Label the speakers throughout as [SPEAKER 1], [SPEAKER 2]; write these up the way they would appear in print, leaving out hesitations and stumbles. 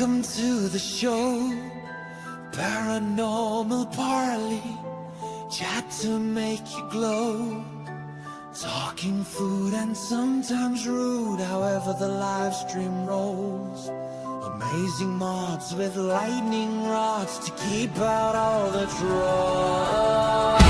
[SPEAKER 1] Welcome to the show, paranormal parley, chat to make you glow. Talking food and sometimes rude, however the live stream rolls. Amazing mods with lightning rods to keep out all the trolls.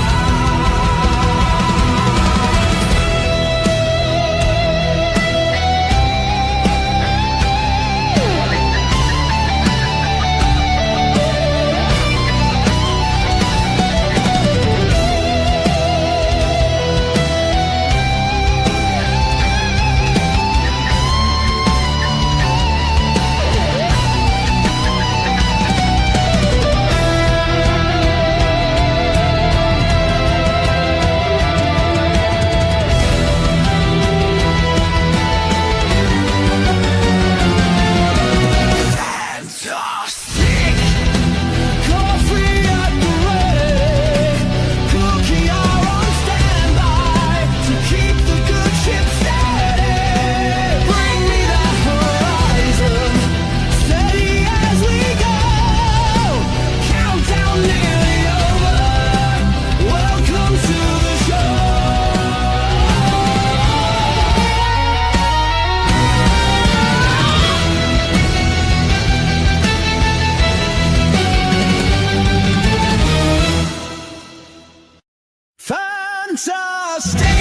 [SPEAKER 1] Fantastique.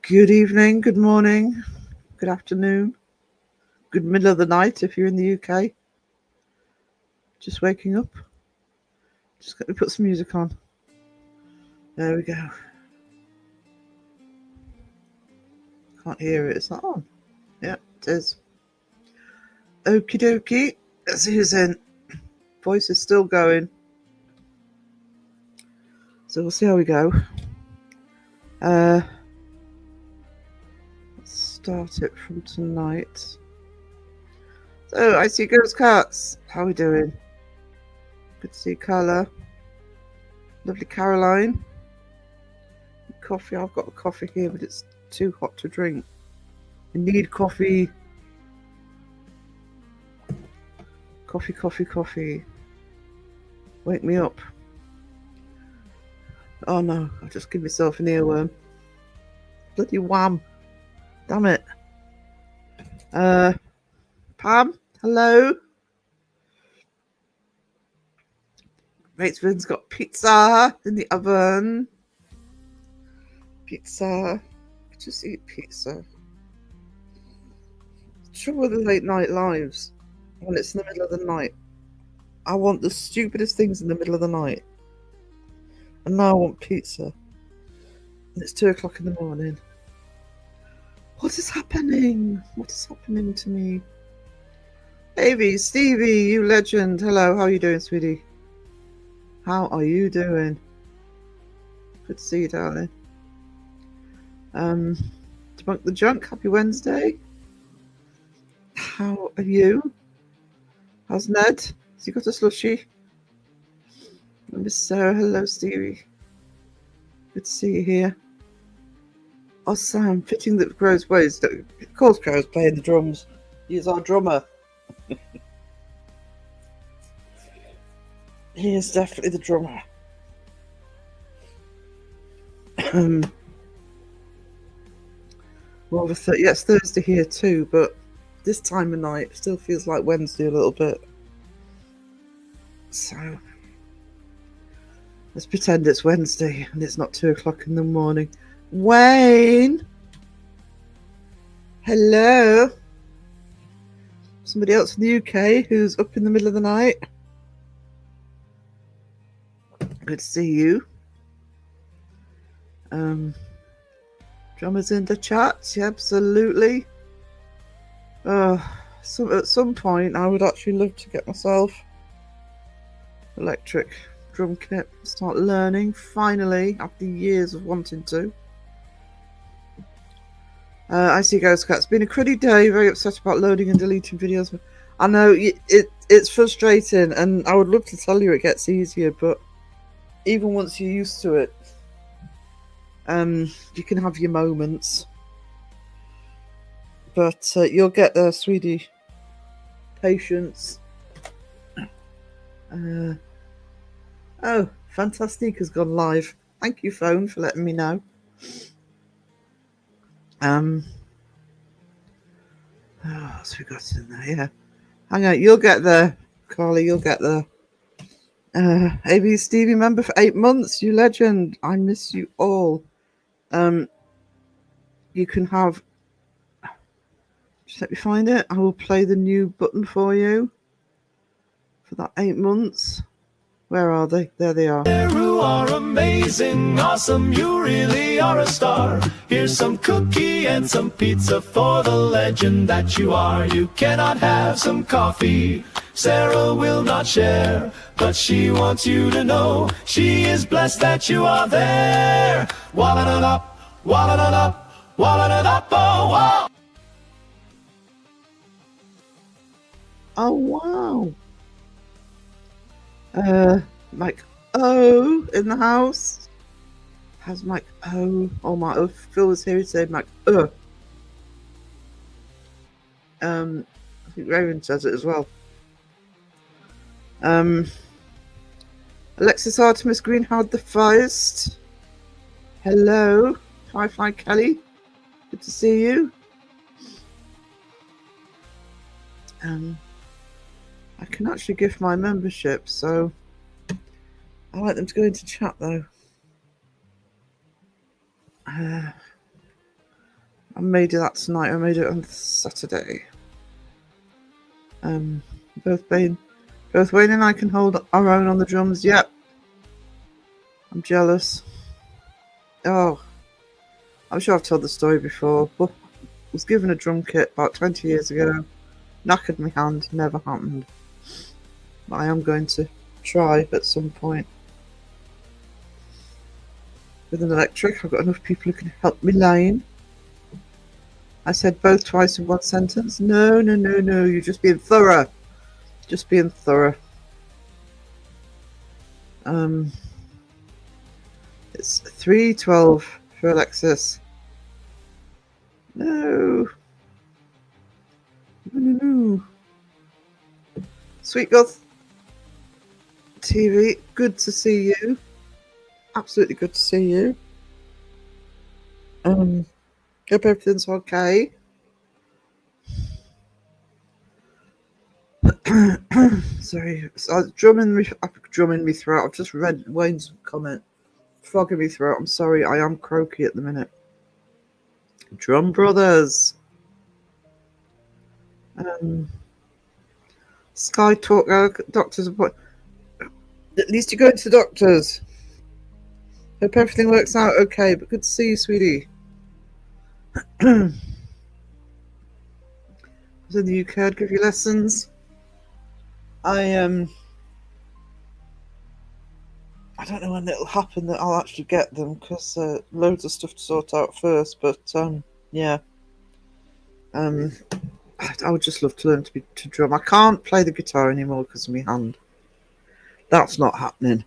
[SPEAKER 2] Good evening, good morning, good afternoon, good middle of the night if you're in the UK. Just waking up. Just got to put some music on. There we go. Can't hear it, it's not on. Yeah, it is. Okie dokie. Let's see who's in. Voice is still going. So we'll see how we go. Let's start it from tonight. So I see Ghost Cats. How are we doing? Good to see Carla. Lovely Caroline. Coffee. I've got a coffee here, but it's too hot to drink. I need coffee. Coffee. Wake me up. Oh no, I've just given myself an earworm. Bloody wham. Damn it. Pam, hello. Matesvin's got pizza in the oven. Pizza. Just eat pizza. The trouble with the late night lives, when it's in the middle of the night, I want the stupidest things in the middle of the night. And now I want pizza. And it's 2 o'clock in the morning. What is happening? What is happening to me? Davey, Stevie, you legend. Hello, how are you doing, sweetie? How are you doing? Good to see you, darling. Debunk the Junk, happy Wednesday. How are you? How's Ned? Has he got a slushie? Miss Sarah, hello Stevie. Good to see you here. Oh Sam, fitting that Crow's ways. Of course Crow's playing the drums. He is our drummer. He is definitely the drummer. Well, it's Thursday here too, but this time of night still feels like Wednesday a little bit. So let's pretend it's Wednesday and it's not 2 o'clock in the morning. Wayne, hello. Somebody else in the UK who's up in the middle of the night. Good to see you. Drummers in the chat, yeah, absolutely. So at some point, I would actually love to get myself electric drum kit, start learning finally after years of wanting to. I see Ghost Cat. It's been a cruddy day. Very upset about loading and deleting videos. I know it's frustrating, and I would love to tell you it gets easier, but even once you're used to it, you can have your moments. But you'll get there, sweetie. Patience. Oh, Fantastique has gone live. Thank you, phone, for letting me know. What's we got in there? Yeah. Hang on, you'll get there, Carly. You'll get there. AB Stevie member for 8 months. You legend. I miss you all. You can have. Just let me find it. I will play the new button for you for that 8 months. Where are they? There they are.
[SPEAKER 1] You are amazing, awesome, you really are a star. Here's some cookie and some pizza for the legend that you are. You cannot have some coffee, Sarah will not share, but she wants you to know she is blessed that you are there. Walla-da-da, walla-da-da, walla-da-da, oh, wow.
[SPEAKER 2] Oh, wow. Mike O in the house. How's Mike O? Oh, my. Oh, Phil was here. He said Mike O. I think Raven says it as well. Alexis Artemis Greenhound the Feist. Hello, Firefly Kelly. Good to see you. I can actually gift my membership, so I like them to go into chat though. I may do that tonight. I may do it on Saturday. Both Wayne and I can hold our own on the drums. Yep. I'm jealous. Oh, I'm sure I've told the story before, but I was given a drum kit about 20 years ago. Knackered my hand. Never happened. I am going to try at some point. With an electric, I've got enough people who can help me line. I said both twice in one sentence. No, you're just being thorough. Just being thorough. It's 3:12 for Alexis. No. Sweet Goth TV, good to see you. Absolutely good to see you. Hope everything's okay. Sorry, drumming me throat. I've just read Wayne's comment. Frogging me throat. I'm sorry, I am croaky at the minute. Drum Brothers. Sky Talk, doctor's appointment. At least you're going to the doctors. Hope everything works out okay, but good to see you, sweetie. I was in the UK, I'd give you lessons. I don't know when it'll happen that I'll actually get them, because loads of stuff to sort out first, but yeah. I would just love to learn to drum. I can't play the guitar anymore because of my hand. That's not happening.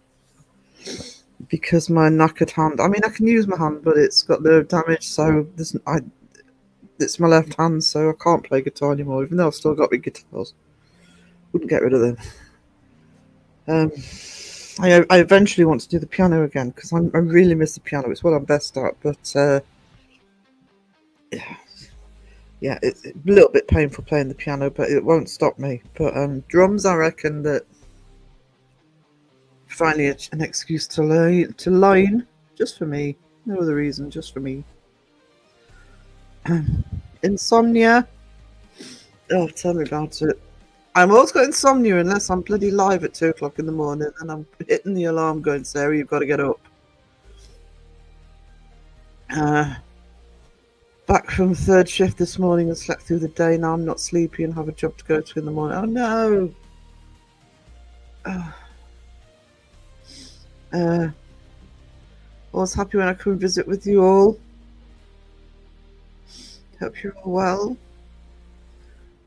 [SPEAKER 2] Because my knackered hand. I mean, I can use my hand, but it's got nerve damage, so it's my left hand, so I can't play guitar anymore, even though I've still got my guitars. Wouldn't get rid of them. I eventually want to do the piano again, because I really miss the piano. It's what I'm best at, but yeah, it's a little bit painful playing the piano, but it won't stop me. But drums, I reckon that finally an excuse to line, just for me. No other reason, just for me. Insomnia. Oh, tell me about it. I'm always got insomnia unless I'm bloody live at 2 o'clock in the morning and I'm hitting the alarm going, Sarah, you've got to get up. Back from third shift this morning and slept through the day. Now I'm not sleepy and have a job to go to in the morning. Oh no! I was happy when I could visit with you all. Hope you're all well.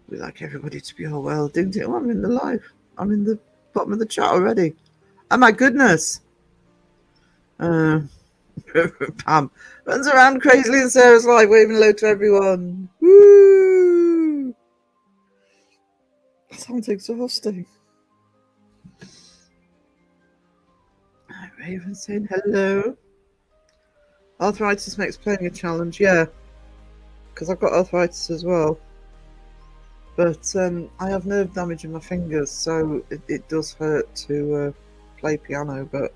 [SPEAKER 2] We like everybody to be all well. Ding ding. Oh, I'm in the live. I'm in the bottom of the chat already. Oh my goodness. Pam runs around crazily in Sarah's live, waving hello to everyone. Woo! That sounds exhausting. Raven saying hello. Arthritis makes playing a challenge, yeah. Because I've got arthritis as well. But I have nerve damage in my fingers, so it does hurt to play piano. But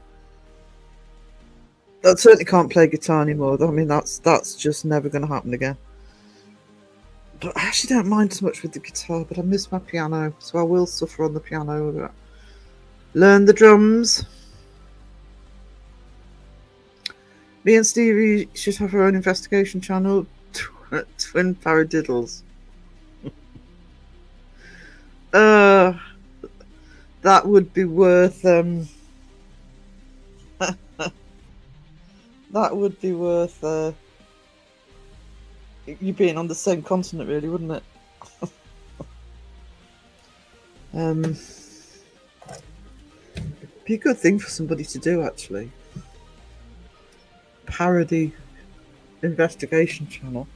[SPEAKER 2] I certainly can't play guitar anymore. I mean, that's just never going to happen again. But I actually don't mind as much with the guitar, but I miss my piano, so I will suffer on the piano. Learn the drums. Me and Stevie should have our own investigation channel. Twin paradiddles. That would be worth that would be worth you being on the same continent, really, wouldn't it? Be a good thing for somebody to do, actually. Parody investigation channel.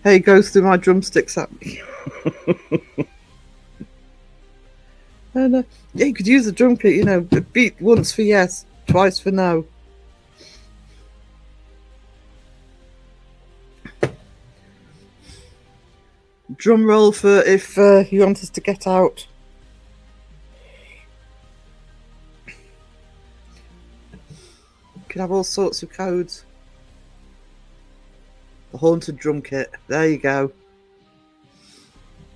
[SPEAKER 2] Hey, goes through my drumsticks at me. And yeah, you could use the drum kit, you know, beat once for yes, twice for no. Drum roll for if you want us to get out. You can have all sorts of codes. The haunted drum kit. There you go.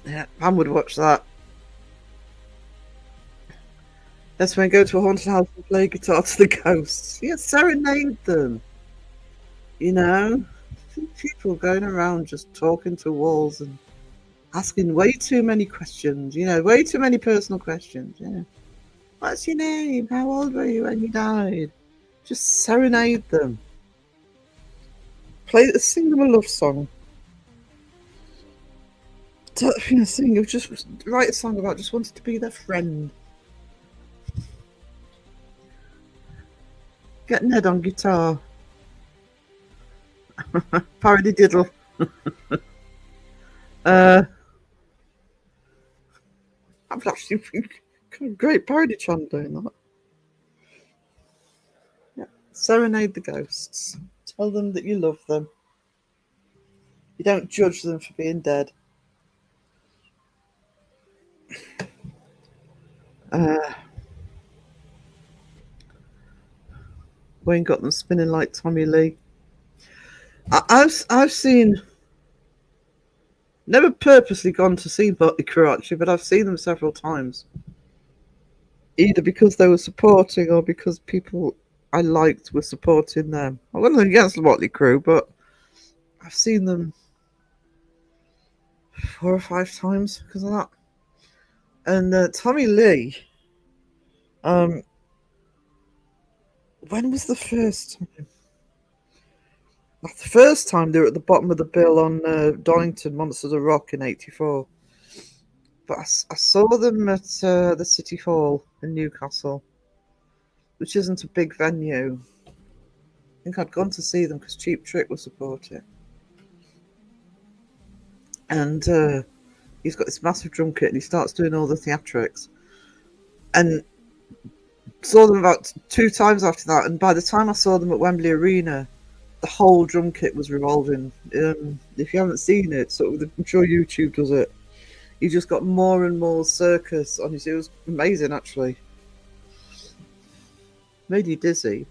[SPEAKER 2] Yeah, Pam would watch that. That's when I go to a haunted house and play guitar to the ghosts. Yeah, serenade them. You know? People going around just talking to walls and asking way too many questions. You know, way too many personal questions. Yeah. What's your name? How old were you when you died? Just serenade them. Sing them a love song. Just write a song about just wanted to be their friend. Get Ned on guitar. Parody diddle. I've actually been a great parody channel doing that. Yeah. Serenade the ghosts. Tell them that you love them. You don't judge them for being dead. Wayne got them spinning like Tommy Lee. I've seen, never purposely gone to see Motley Crue actually, but I've seen them several times. Either because they were supporting or because people I liked were supporting them. I wasn't against Motley Crue, but I've seen them 4 or 5 times because of that. And Tommy Lee, when was the first time? The first time they were at the bottom of the bill on Donington Monsters of Rock in '84. But I saw them at the City Hall in Newcastle, which isn't a big venue. I think I'd gone to see them because Cheap Trick was supporting. And he's got this massive drum kit and he starts doing all the theatrics. And saw them about 2 times after that. And by the time I saw them at Wembley Arena, the whole drum kit was revolving. If you haven't seen it, I'm sure YouTube does it. He just got more and more circus on his. It was amazing, actually. Made you dizzy.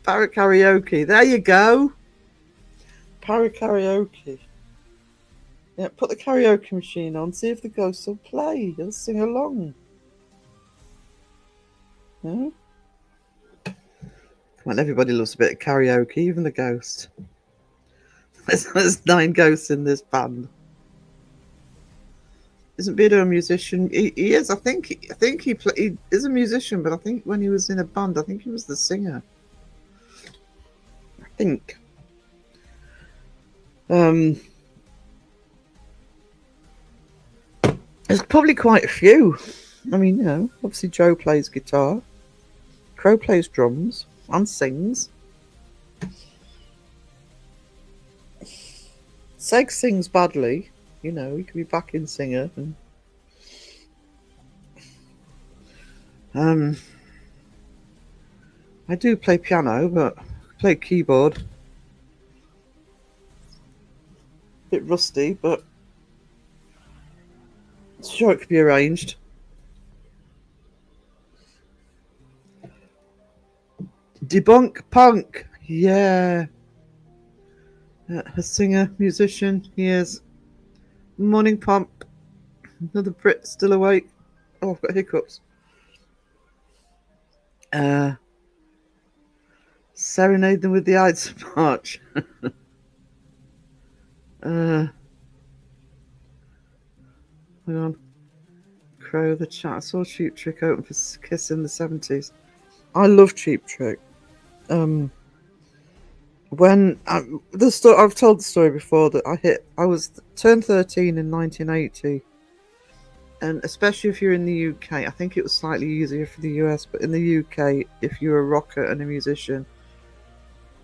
[SPEAKER 2] Para karaoke. There you go. Para karaoke. Yeah, put the karaoke machine on, see if the ghosts will play. They'll sing along. Yeah? Come on, everybody loves a bit of karaoke, even the ghost. There's 9 ghosts in this band. Isn't Beardo a musician? He is. I think he is a musician, but I think when he was in a band, I think he was the singer. I think. There's probably quite a few. I mean, you know, obviously Joe plays guitar, Crow plays drums and sings. Seg sings badly. You know, he could be backing singer. And, I do play piano, but I play keyboard. A bit rusty, but sure it could be arranged. Debunk Punk, yeah. A singer, musician, he is. Morning Pump, another Brit still awake. Oh, I've got hiccups. Serenade them with the Ides of March. Hang on. Crow the chat. I saw Cheap Trick open for Kiss in the 70s. I love Cheap Trick. When I've told the story before that I turned 13 in 1980, and especially if you're in the UK, I think it was slightly easier for the US, but in the UK, if you're a rocker and a musician,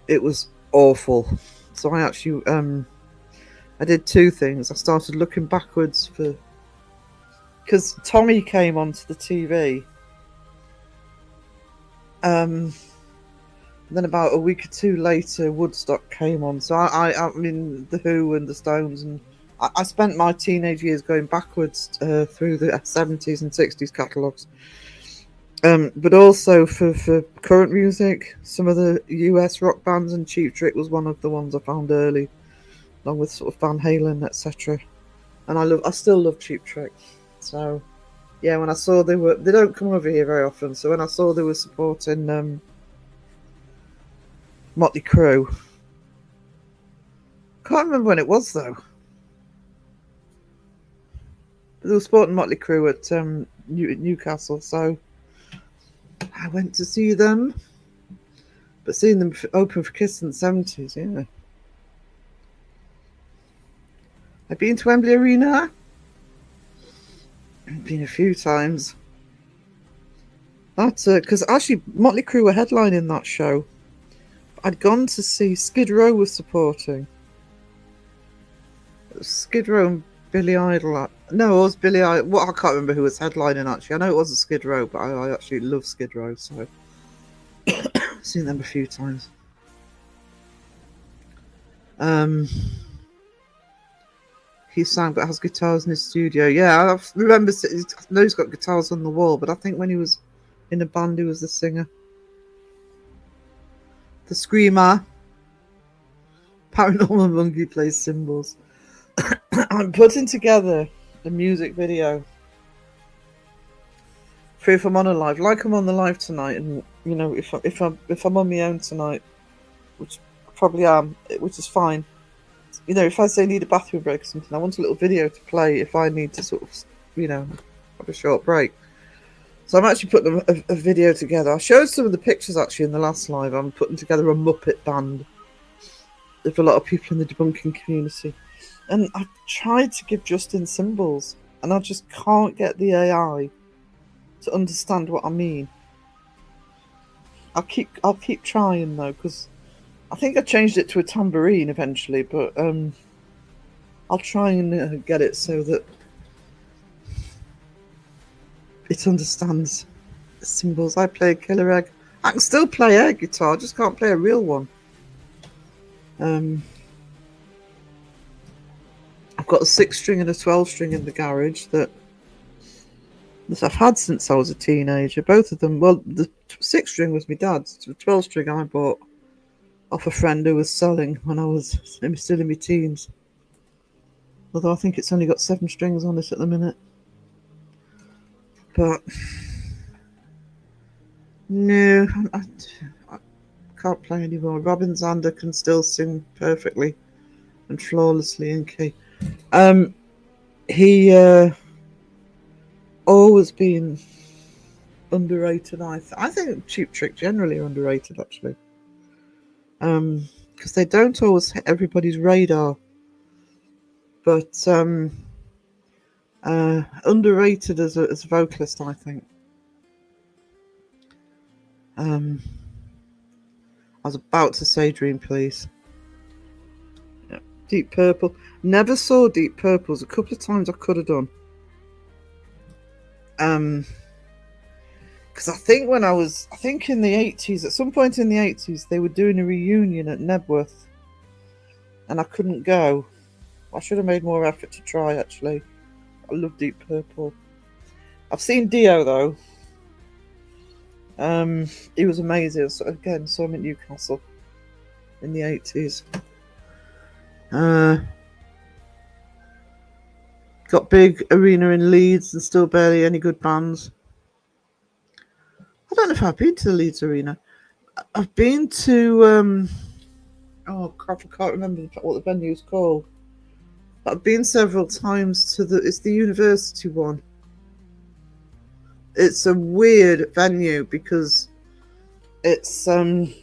[SPEAKER 2] it was awful. So I actually I did 2 things. I started looking backwards because Tommy came onto the TV. Then about a week or 2 later, Woodstock came on. So I mean, The Who and the Stones, and I spent my teenage years going backwards through the 70s and 60s catalogues. But also for current music, some of the US rock bands, and Cheap Trick was one of the ones I found early, along with sort of Van Halen, etc. And I still love Cheap Trick. So yeah, when I saw they don't come over here very often. So when I saw they were supporting Motley Crue. Can't remember when it was though. They were supporting Motley Crue at Newcastle, so I went to see them. But seeing them open for Kiss in the 70s, yeah. I've been to Wembley Arena. I've been a few times. That's because actually Motley Crue were headlining that show. I'd gone to see Skid Row was supporting. It was Skid Row and Billy Idol. No, it was Billy Idol. Well, I can't remember who was headlining actually. I know it wasn't Skid Row, but I actually love Skid Row, so I've seen them a few times. He sang but has guitars in his studio. Yeah, I remember. I know he's got guitars on the wall, but I think when he was in a band, he was the singer. The Screamer. Paranormal Monkey plays cymbals. I'm putting together a music video for if I'm on a live, like I'm on the live tonight, and you know, if I'm on my own tonight, which I probably am, which is fine. You know, if I say need a bathroom break or something, I want a little video to play if I need to sort of, you know, have a short break. So I'm actually putting a video together. I showed some of the pictures actually in the last live. I'm putting together a Muppet band with a lot of people in the debunking community. And I've tried to give Justin symbols, and I just can't get the AI to understand what I mean. I'll keep trying though, because I think I changed it to a tambourine eventually, but I'll try and get it so that it understands symbols. I play a killer egg. I can still play air guitar, I just can't play a real one. I've got a 6-string and a 12-string in the garage that that I've had since I was a teenager. Both of them. Well, the 6-string was my dad's. The 12-string I bought off a friend who was selling when I was still in my teens. Although I think it's only got 7 strings on it at the minute. But no, I can't play anymore. Robin Zander can still sing perfectly and flawlessly in key. He always been underrated. I think Cheap Trick generally are underrated, actually, because they don't always hit everybody's radar. But underrated as a vocalist, I think. I was about to say Dream Please. Yeah. Deep Purple. Never saw Deep Purple. There's a couple of times I could have done. Because I think in the 80s, at some point in the 80s, they were doing a reunion at Nebworth. And I couldn't go. I should have made more effort to try, actually. I love Deep Purple. I've seen Dio, though. He was amazing. So, again, saw him at Newcastle in the 80s. Got big arena in Leeds and still barely any good bands. I don't know if I've been to the Leeds Arena. I've been to oh crap, I can't remember what the venue's called. But I've been several times to it's the university one. It's a weird venue because it's a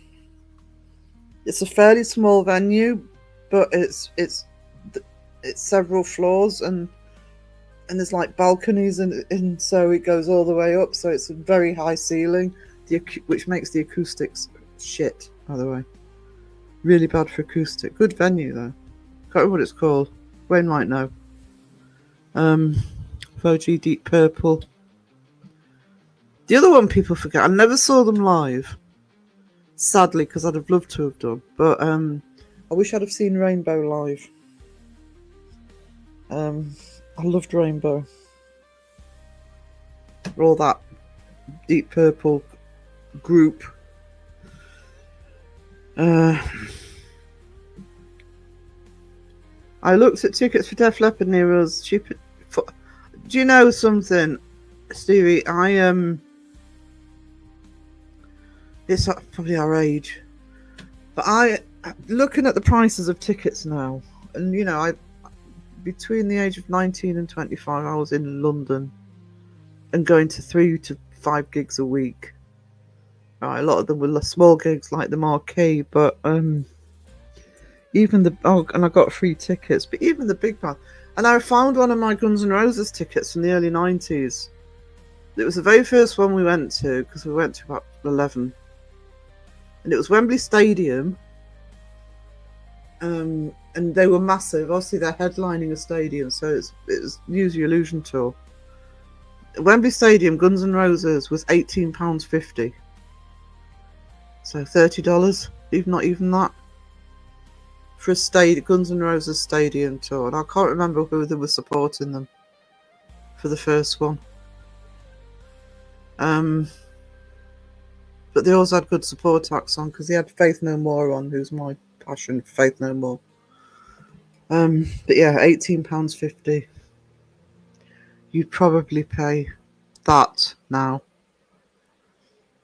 [SPEAKER 2] fairly small venue, but it's several floors and there's like balconies and so it goes all the way up. So it's a very high ceiling, which makes the acoustics shit. By the way, really bad for acoustic. Good venue though. Can't remember what it's called. Wayne might know. Vogue, Deep Purple. The other one people forget. I never saw them live. Sadly, because I'd have loved to have done. But I wish I'd have seen Rainbow live. I loved Rainbow. All that Deep Purple group. I looked at tickets for Def Leppard near us. Cheap. Do you know something, Stevie? It's probably our age, but looking at the prices of tickets now, and you know, between the age of 19 and 25, I was in London and going to 3 to 5 gigs a week. Right, a lot of them were small gigs like the Marquee, but even and I got free tickets, but even the big band. And I found one of my Guns N' Roses tickets from the early 90s. It was the very first one we went to, because we went to about 11. And it was Wembley Stadium. And they were massive. Obviously, they're headlining a stadium, so it was Use Your Illusion tour. Wembley Stadium, Guns N' Roses, was £18.50. So $30, not even that. For a Guns N' Roses stadium tour. And I can't remember who they were supporting them for the first one. But they also had good support acts on, because they had Faith No More on, who's my passion for Faith No More. But yeah, £18.50. You'd probably pay that now.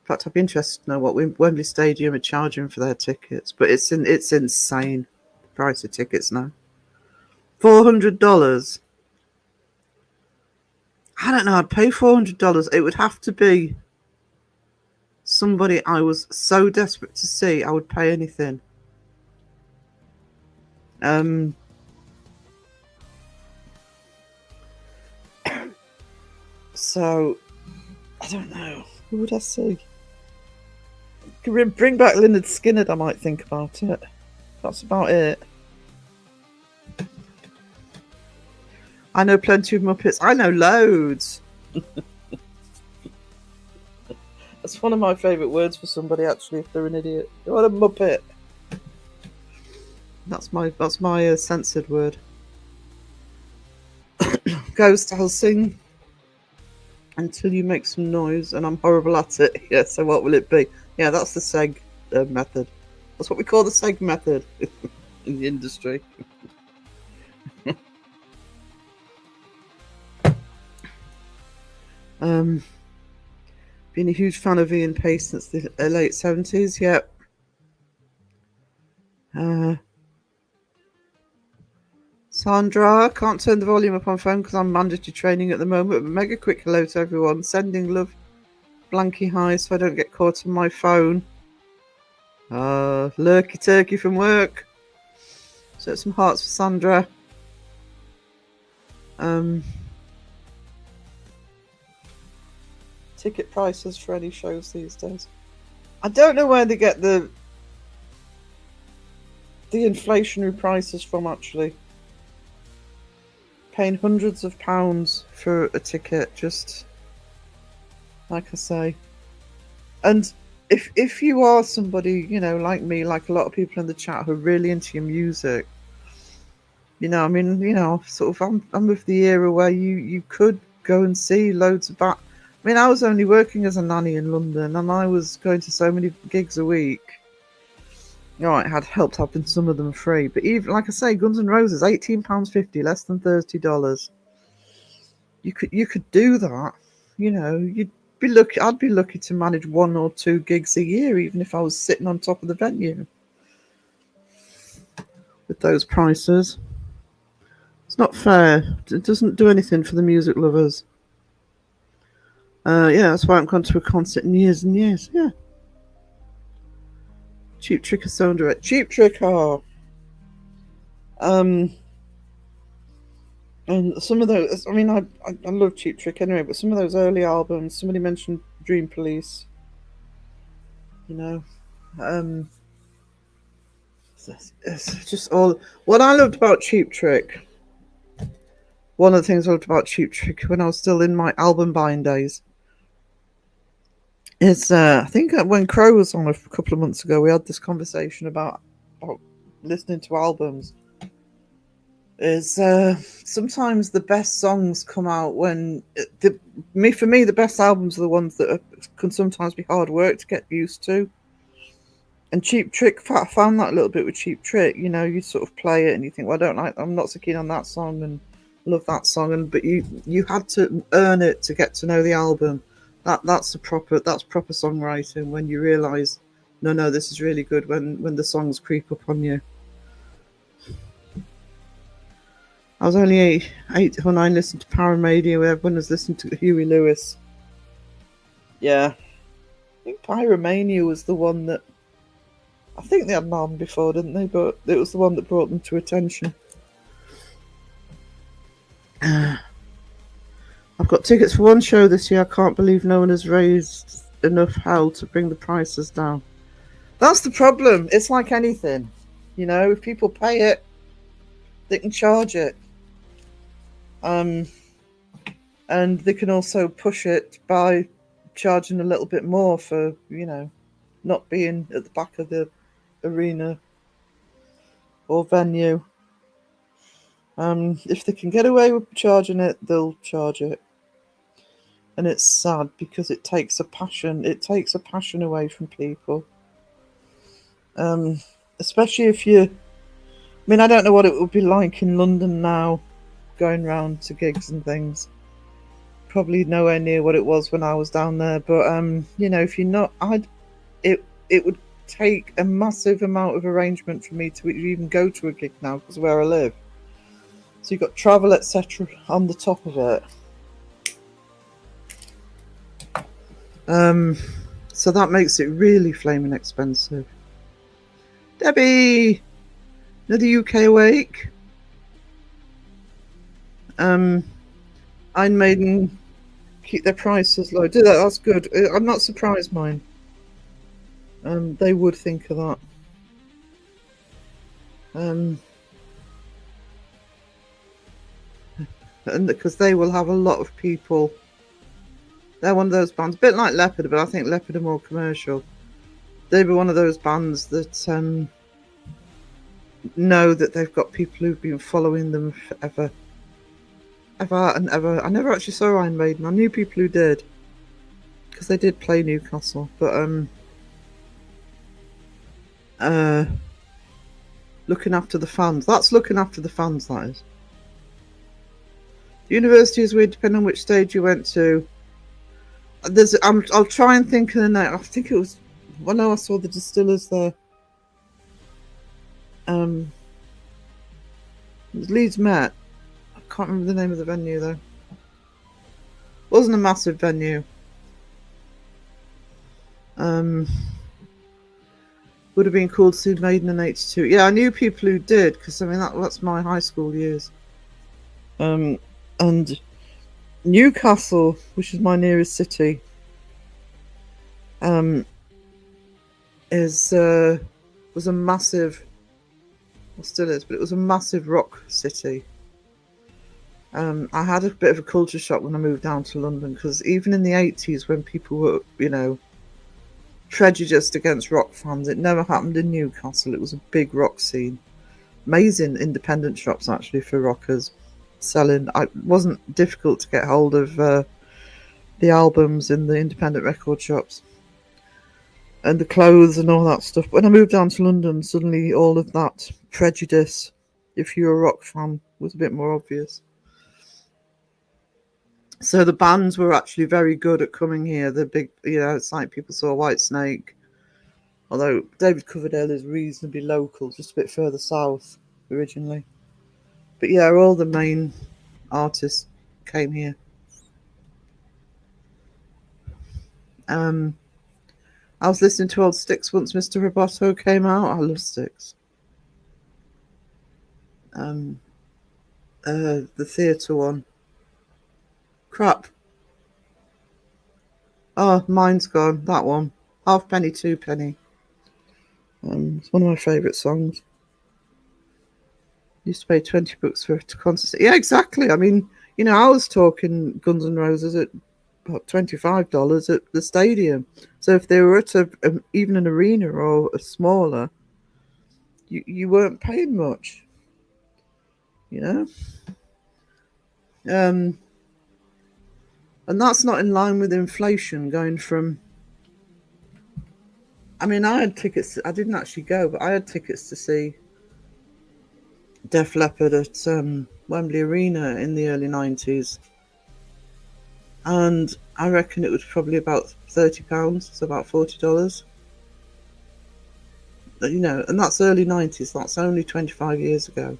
[SPEAKER 2] In fact, I'd be interested to know what Wembley Stadium are charging for their tickets. But it's insane price of tickets now. $400. I don't know. I'd pay $400. It would have to be somebody I was so desperate to see, I would pay anything. So I don't know. Who would I see? Bring back Lynyrd Skynyrd. I might think about it. That's about it. I know plenty of Muppets. I know loads. That's one of my favourite words for somebody, actually, if they're an idiot. What a Muppet. That's my censored word. Ghost, I'll sing. until you make some noise, and I'm horrible at it. Yeah, so what will it be? Yeah, that's the seg method. That's what we call the seg method in the industry. Been a huge fan of Ian Pace since the late 70s. Yep. Sandra, can't turn the volume up on phone because I'm mandatory training at the moment. But mega quick hello to everyone. Sending love, Blanky hi, so I don't get caught on my phone. Lurky turkey from work. So some hearts for Sandra. Ticket prices for any shows these days. I don't know where they get the inflationary prices from, actually. Paying hundreds of pounds for a ticket, just like I say. And if you are somebody, like me, like a lot of people in the chat who are really into your music, I mean, sort of, I'm of the era where you could go and see loads of I mean, I was only working as a nanny in London, and I was going to so many gigs a week. It had helped having some of them free, but even like I say, Guns N' Roses, £18.50, less than $30. You could do that. You'd be lucky. I'd be lucky to manage 1 or 2 gigs a year, even if I was sitting on top of the venue. With those prices, it's not fair. It doesn't do anything for the music lovers. Yeah, that's why I haven't gone to a concert in years and years. Yeah. Cheap Trick is so direct. Cheap Trick are. And some of those, I mean, I love Cheap Trick anyway, but some of those early albums, somebody mentioned Dream Police. It's just all. What I loved about Cheap Trick, one of the things I loved about Cheap Trick when I was still in my album buying days, is I think when Crow was on a couple of months ago, we had this conversation about listening to albums. Is sometimes the best songs come out when for me the best albums are the ones that can sometimes be hard work to get used to. And Cheap Trick, I found that a little bit with Cheap Trick. You sort of play it and you think, well, I'm not so keen on that song and love that song, but you had to earn it to get to know the album. That's proper songwriting, when you realise, no, this is really good when the songs creep up on you. I was only 8 or 9 listening to Paramania, where everyone was listening to Huey Lewis. Yeah. I think Pyromania was the one that... I think they had an album before, didn't they? But it was the one that brought them to attention. I've got tickets for one show this year. I can't believe no one has raised enough hell to bring the prices down. That's the problem. It's like anything. If people pay it, they can charge it. And they can also push it by charging a little bit more for, not being at the back of the arena or venue. If they can get away with charging it, they'll charge it. And it's sad because it takes a passion away from people. Especially if I mean, I don't know what it would be like in London now, going round to gigs and things. Probably nowhere near what it was when I was down there. But if you're not, it would take a massive amount of arrangement for me to even go to a gig now, because of where I live. So you've got travel, etc., on the top of it. So that makes it really flaming expensive. Debbie, another UK awake. Iron Maiden keep their prices low. Do that. That's good. I'm not surprised, mine. They would think of that. And because they will have a lot of people. They're one of those bands, a bit like Leopard, but I think Leopard are more commercial. They were one of those bands that know that they've got people who've been following them forever. ever and ever. I never actually saw Iron Maiden. I knew people who did, because they did play Newcastle. But looking after the fans. That's looking after the fans. That is. University is weird, depending on which stage you went to. I'll try and think of the name. I think it was. Well, no, I saw the Distillers there. It was Leeds Met. I can't remember the name of the venue though. It wasn't a massive venue. Would have been cool to see Maiden in '82. Yeah, I knew people who did, because I mean that's my high school years. And Newcastle, which is my nearest city, was a massive, well, still is, but it was a massive rock city. I had a bit of a culture shock when I moved down to London, because even in the 80s, when people were, prejudiced against rock fans, it never happened in Newcastle. It was a big rock scene. Amazing independent shops, actually, for rockers selling. It wasn't difficult to get hold of the albums in the independent record shops and the clothes and all that stuff. When I moved down to London, suddenly all of that prejudice, if you're a rock fan, was a bit more obvious. So the bands were actually very good at coming here. The big, it's like people saw Whitesnake, although David Coverdale is reasonably local, just a bit further south originally. But yeah, all the main artists came here. I was listening to old Styx once Mr. Roboto came out. I love Styx. The theatre one. Crap. Oh, mine's gone. That one. Halfpenny, Two Penny. It's one of my favourite songs. Used to pay $20 for a concert. Yeah, exactly. I mean, I was talking Guns N' Roses at about $25 at the stadium. So if they were at even an arena or a smaller, you weren't paying much. And that's not in line with inflation going from. I mean, I had tickets. I didn't actually go, but I had tickets to see Def Leppard at Wembley Arena in the early 90s. And I reckon it was probably about £30, so about $40. And that's early 90s. That's only 25 years ago.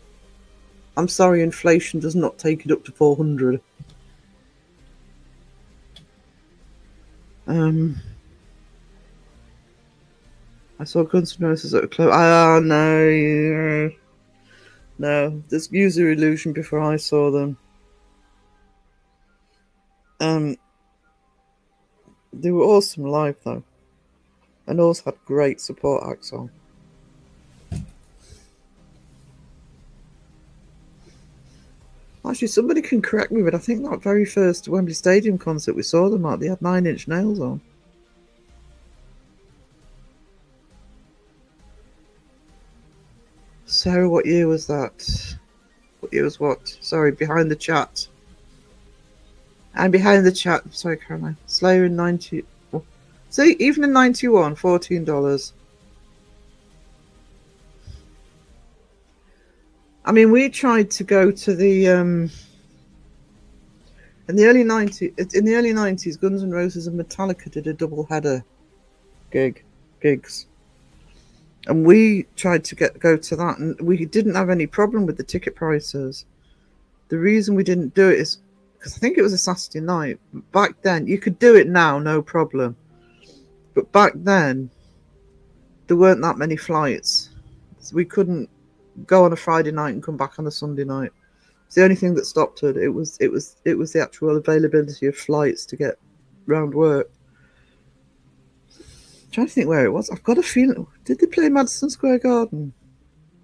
[SPEAKER 2] I'm sorry, inflation does not take it up to 400. I saw Guns N' Roses at a club. No, there's user illusion before I saw them. They were awesome live though, and also had great support acts on. Actually, somebody can correct me, but I think that very first Wembley Stadium concert we saw them at, they had 9 Inch Nails on. Sarah, what year was that? What year was what? Sorry, behind the chat. And behind the chat, sorry, Caroline. Slayer in 90. Oh. See, even in 91, $14. I mean, we tried to go to the in the early 90s, Guns N' Roses and Metallica did a double header gigs. And we tried to go to that, and we didn't have any problem with the ticket prices. The reason we didn't do it is because I think it was a Saturday night. Back then, you could do it now, no problem. But back then, there weren't that many flights. So we couldn't go on a Friday night and come back on a Sunday night. It's the only thing that stopped it. It was the actual availability of flights to get round work. I'm trying to think where it was. I've got a feeling. Did they play Madison Square Garden?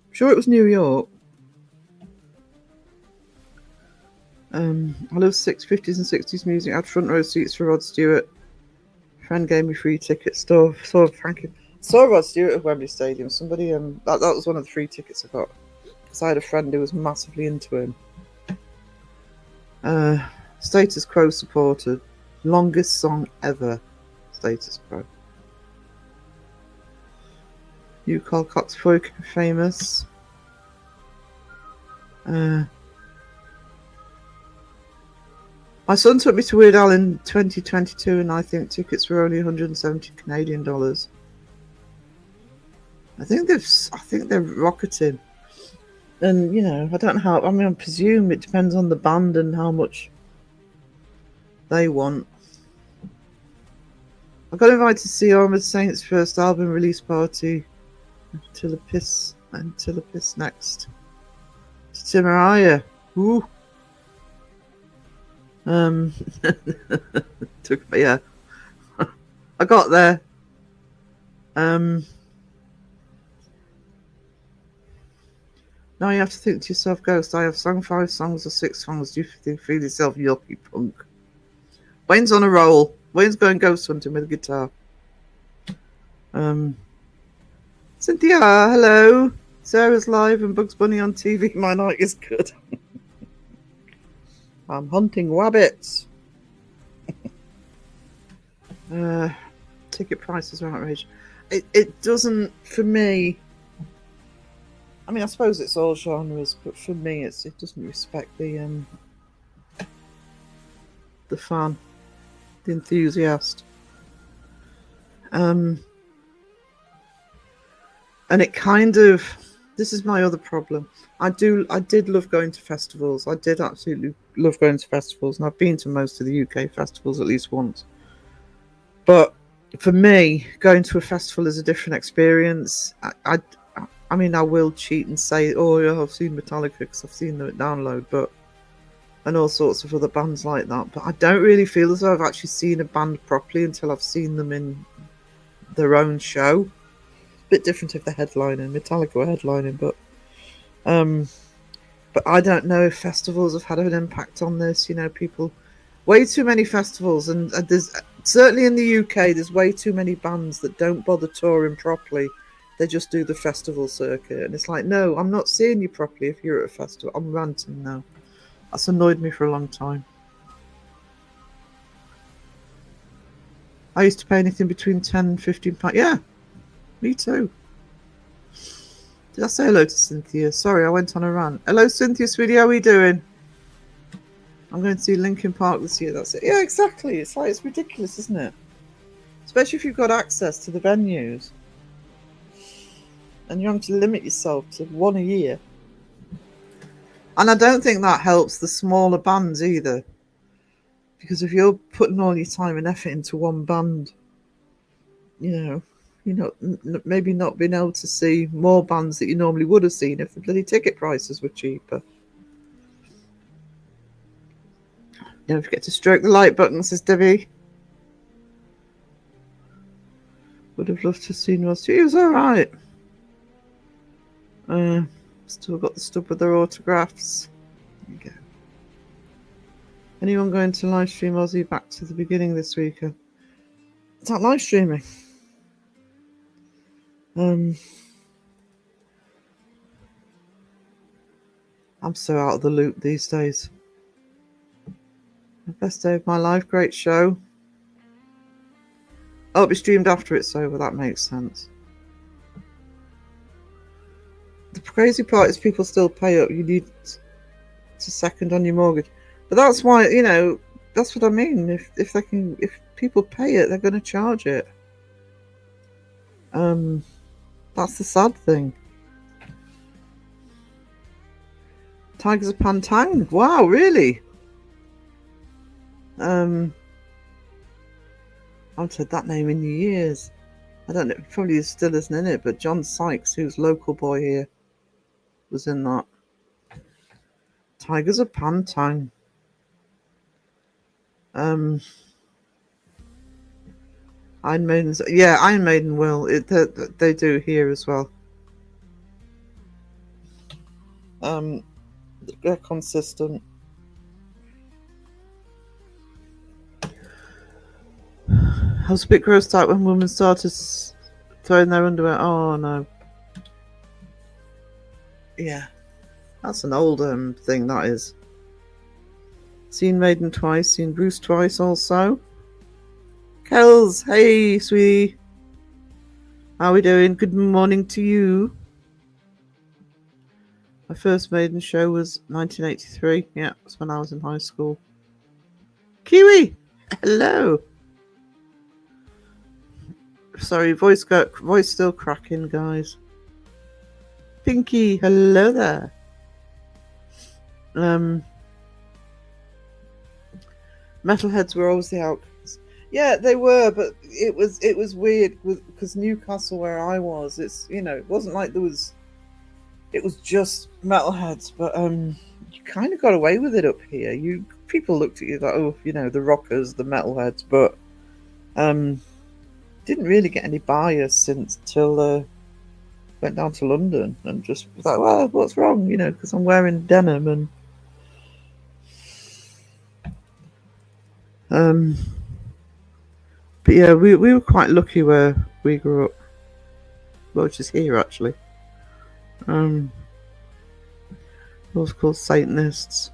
[SPEAKER 2] I'm sure it was New York. I love 50s and 60s music. I had front row seats for Rod Stewart. Friend gave me free tickets. Saw Rod Stewart at Wembley Stadium. Somebody that was one of the free tickets I got because I had a friend who was massively into him. Status Quo supported. Longest song ever. Status Quo. You call Cox before you became famous. My son took me to Weird Al in 2022, and I think tickets were only 170 Canadian dollars. I think they're rocketing, and I don't know how. I mean, I presume it depends on the band and how much they want. I got invited to see Armored Saint's first album release party. Until the piss next. To Timaraya. Ooh. Yeah. I got there. Now you have to think to yourself, Ghost, I have sung 5 songs or 6 songs. Do you feel yourself yucky punk? Wayne's on a roll. Wayne's going ghost hunting with a guitar. Cynthia, hello. Sarah's live and Bugs Bunny on TV. My night is good. I'm hunting rabbits. Ticket prices are outrageous. It doesn't, for me. I mean, I suppose it's all genres, but for me, it doesn't respect the fan, the enthusiast. And it kind of, this is my other problem. I did love going to festivals. I did absolutely love going to festivals, and I've been to most of the UK festivals at least once. But for me, going to a festival is a different experience. I mean, I will cheat and say, oh, yeah, I've seen Metallica because I've seen them at Download, and all sorts of other bands like that. But I don't really feel as though I've actually seen a band properly until I've seen them in their own show. A bit different if they're headlining. Metallica were headlining, but I don't know if festivals have had an impact on this. People, way too many festivals, and there's certainly in the UK, there's way too many bands that don't bother touring properly. They just do the festival circuit, and it's like, no, I'm not seeing you properly if you're at a festival. I'm ranting now. That's annoyed me for a long time. I used to pay anything between £10 and £15. Yeah, me too. Did I say hello to Cynthia? Sorry, I went on a rant. Hello, Cynthia, sweetie. How are we doing? I'm going to see Linkin Park this year. That's it. Yeah, exactly. It's ridiculous, isn't it? Especially if you've got access to the venues. And you're having to limit yourself to one a year. And I don't think that helps the smaller bands either. Because if you're putting all your time and effort into one band, you're not maybe not being able to see more bands that you normally would have seen if the bloody ticket prices were cheaper. Don't forget to stroke the like button, says Debbie. Would have loved to have seen Ross. He was alright. Still got the stuff with their autographs. There you go. Anyone going to live stream Aussie back to the beginning this weekend? It's not live streaming. I'm so out of the loop these days. The best day of my life, great show. Oh, it'll be streamed after it's over, that makes sense. The crazy part is people still pay up. You need to second on your mortgage. But that's why, that's what I mean. If people pay it, they're going to charge it. That's the sad thing. Tigers of Pantang. Wow, really? I haven't heard that name in years. I don't know, probably still isn't in it, but John Sykes, who's local boy here, was in that. Tigers of Pantang. Iron Maiden's, yeah, Iron Maiden will. They do here as well. They're consistent. I was a bit grossed out when women started throwing their underwear. Oh no. Yeah, that's an old thing. That is. Seen Maiden twice, seen Bruce twice also. Kels, hey, sweetie. How are we doing? Good morning to you. My first Maiden show was 1983. Yeah, it was when I was in high school. Kiwi, hello. Sorry, voice still cracking, guys. Pinky, hello there. Metalheads were always the outcasts. Yeah, they were, but it was weird because Newcastle, where I was, it wasn't like there was. It was just metalheads, but you kind of got away with it up here. People looked at you like, oh, the rockers, the metalheads, but didn't really get any bias till went down to London and just was like, well, what's wrong? Because I'm wearing denim and but yeah, we were quite lucky where we grew up, which is here actually. It was called Satanists.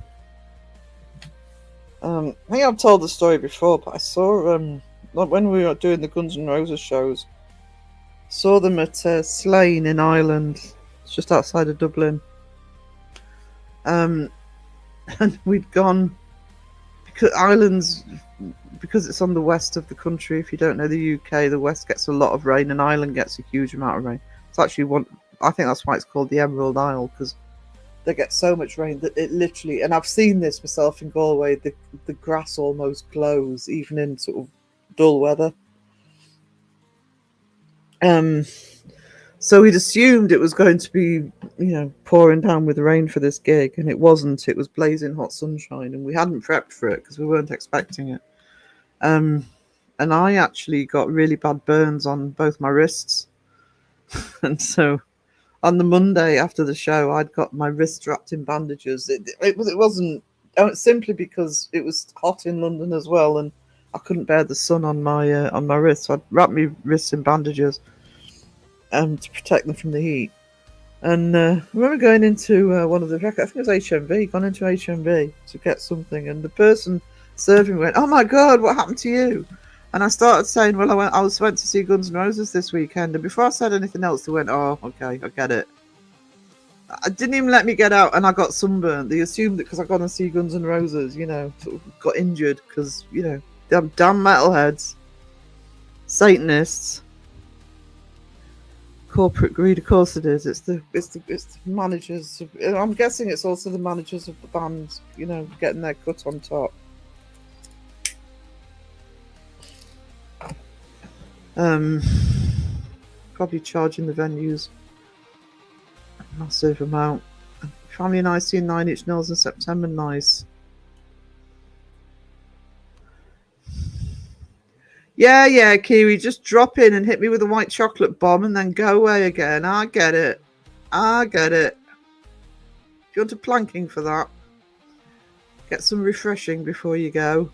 [SPEAKER 2] I think I've told the story before, but I saw when we were doing the Guns N' Roses shows, saw them at Slane in Ireland. It's just outside of Dublin. And we'd gone because it's on the west of the country. If you don't know the UK, the west gets a lot of rain, and Ireland gets a huge amount of rain. It's actually I think that's why it's called the Emerald Isle, because they get so much rain that it literally, and I've seen this myself in Galway, the grass almost glows even in sort of dull weather. So we'd assumed it was going to be, pouring down with rain for this gig, and it wasn't. It was blazing hot sunshine, and we hadn't prepped for it because we weren't expecting it. And I actually got really bad burns on both my wrists. And so on the Monday after the show, I'd got my wrist wrapped in bandages. It wasn't simply because it was hot in London as well, and I couldn't bear the sun on my wrist. So I'd wrap my wrists in bandages to protect them from the heat. And I remember going into one of the, I think it was HMV, gone into HMV to get something, and the person serving went, "Oh my God, what happened to you?" And I started saying, "Well, I went to see Guns N' Roses this weekend," and before I said anything else, they went, "Oh, okay, I get it." I didn't even let me get out, and I got sunburned. They assumed that because I got to see Guns N' Roses, sort of got injured because damn metalheads, Satanists. Corporate greed, of course it is. It's the managers. I'm guessing it's also the managers of the bands, getting their cut on top. Probably charging the venues a massive amount. Family and I seen 9 Inch Nails in September. Nice. Yeah, Kiwi, just drop in and hit me with a white chocolate bomb and then go away again. I get it. If you want a planking for that, get some refreshing before you go.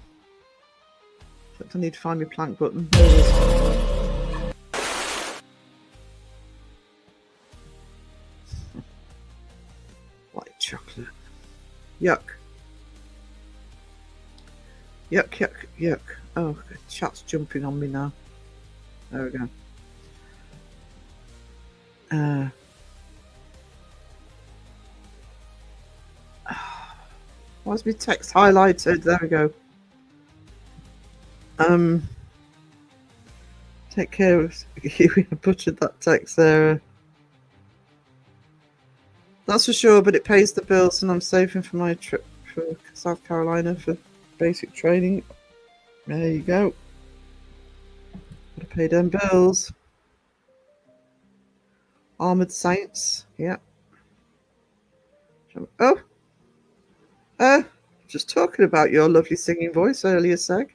[SPEAKER 2] Except I need to find my plank button. There it is. White chocolate. Yuck. Yuck. Oh, chat's jumping on me now. There we go. Why's my text highlighted? There we go. Take care of you. Butchered that text there. That's for sure, but it pays the bills, and I'm saving for my trip for South Carolina for basic training. There you go. Gotta pay them bills. Armored Saints, yeah. Just talking about your lovely singing voice earlier, Seg.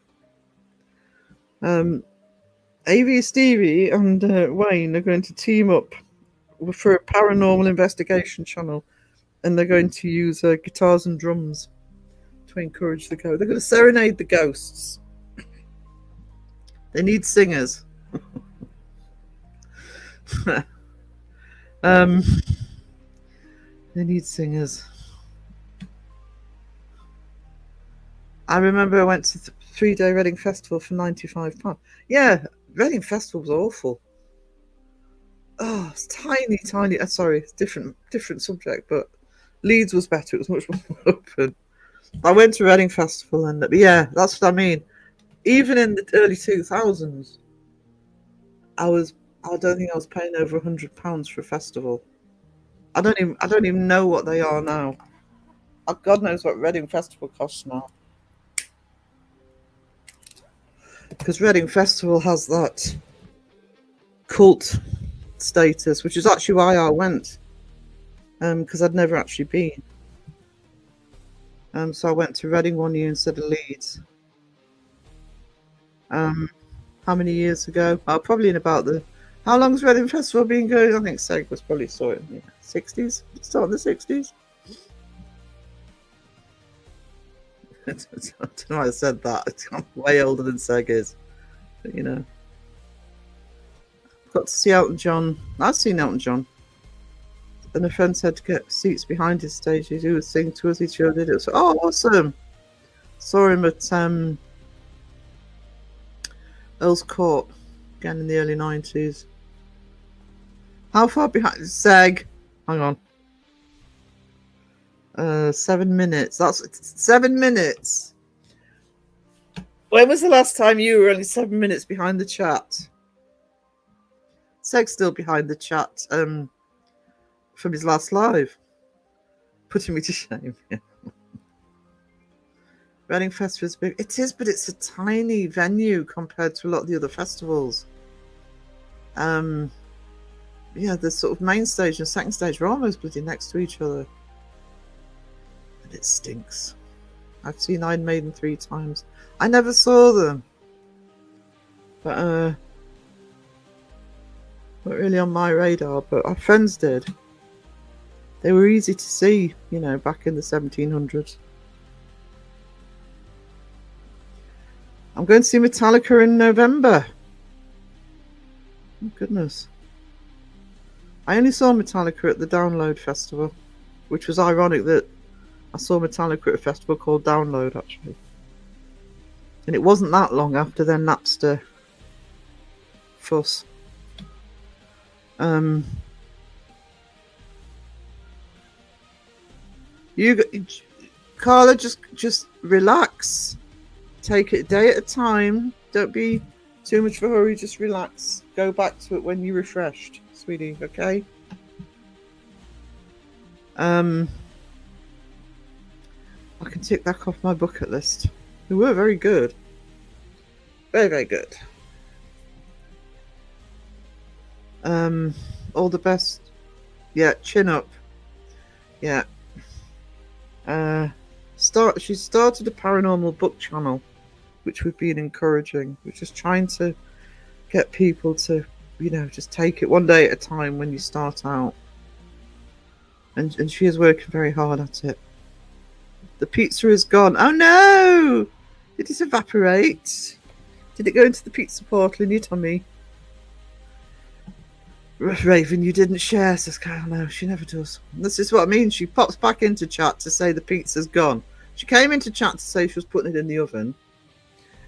[SPEAKER 2] AV Stevie and Wayne are going to team up for a paranormal investigation channel, and they're going to use guitars and drums to encourage the ghosts. They're going to serenade the ghosts. They need singers. They need singers. I remember I went to 3-day Reading Festival for £95. Yeah, Reading Festival was awful. Oh, it's tiny, tiny. Sorry, it's different subject, but Leeds was better. It was much more open. I went to Reading Festival, and yeah, that's what I mean. Even in the early 2000s, I don't think I was paying over £100 for a festival. I don't even know what they are now. God knows what Reading Festival costs now. Because Reading Festival has that cult status, which is actually why I went. Because I'd never actually been. So I went to Reading one year instead of Leeds. How many years ago? Probably in about the... How long's Reading Festival been going? I think Seg was probably saw it in the 60s. Start in the 60s. I don't know why I said that. I'm way older than Seg is. But, you know. Got to see Elton John. I've seen Elton John. And a friend said to get seats behind his stage. He would sing to us. He sure did. It was awesome. Saw him at Earl's Court again in the early 90s. How far behind? Seg. Hang on. 7 minutes. That's 7 minutes. When was the last time you were only 7 minutes behind the chat? Seg's still behind the chat from his last live. Putting me to shame. Yeah. Reading Festival is big. It is, but it's a tiny venue compared to a lot of the other festivals. Yeah, the sort of main stage and second stage are almost bloody next to each other. And it stinks. I've seen Iron Maiden 3 times. I never saw them. But not really on my radar, but our friends did. They were easy to see, you know, back in the 1700s. I'm going to see Metallica in November. Oh, goodness. I only saw Metallica at the Download Festival, which was ironic that I saw Metallica at a festival called Download, actually. And it wasn't that long after their Napster fuss. Carla, just relax. Take it a day at a time. Don't be too much of a hurry. Just relax. Go back to it when you're refreshed, sweetie. Okay. I can tick that off my bucket list. They were very good. Very, very good. All the best. Yeah, chin up. Yeah. She started a paranormal book channel, which we've been encouraging. We're just trying to get people to, you know, just take it one day at a time when you start out. And she is working very hard at it. The pizza is gone. Oh no! Did it evaporate? Did it go into the pizza portal in your tummy? Raven, you didn't share, says Kyle. No, she never does. This is what I mean. She pops back into chat to say the pizza's gone. She came into chat to say she was putting it in the oven.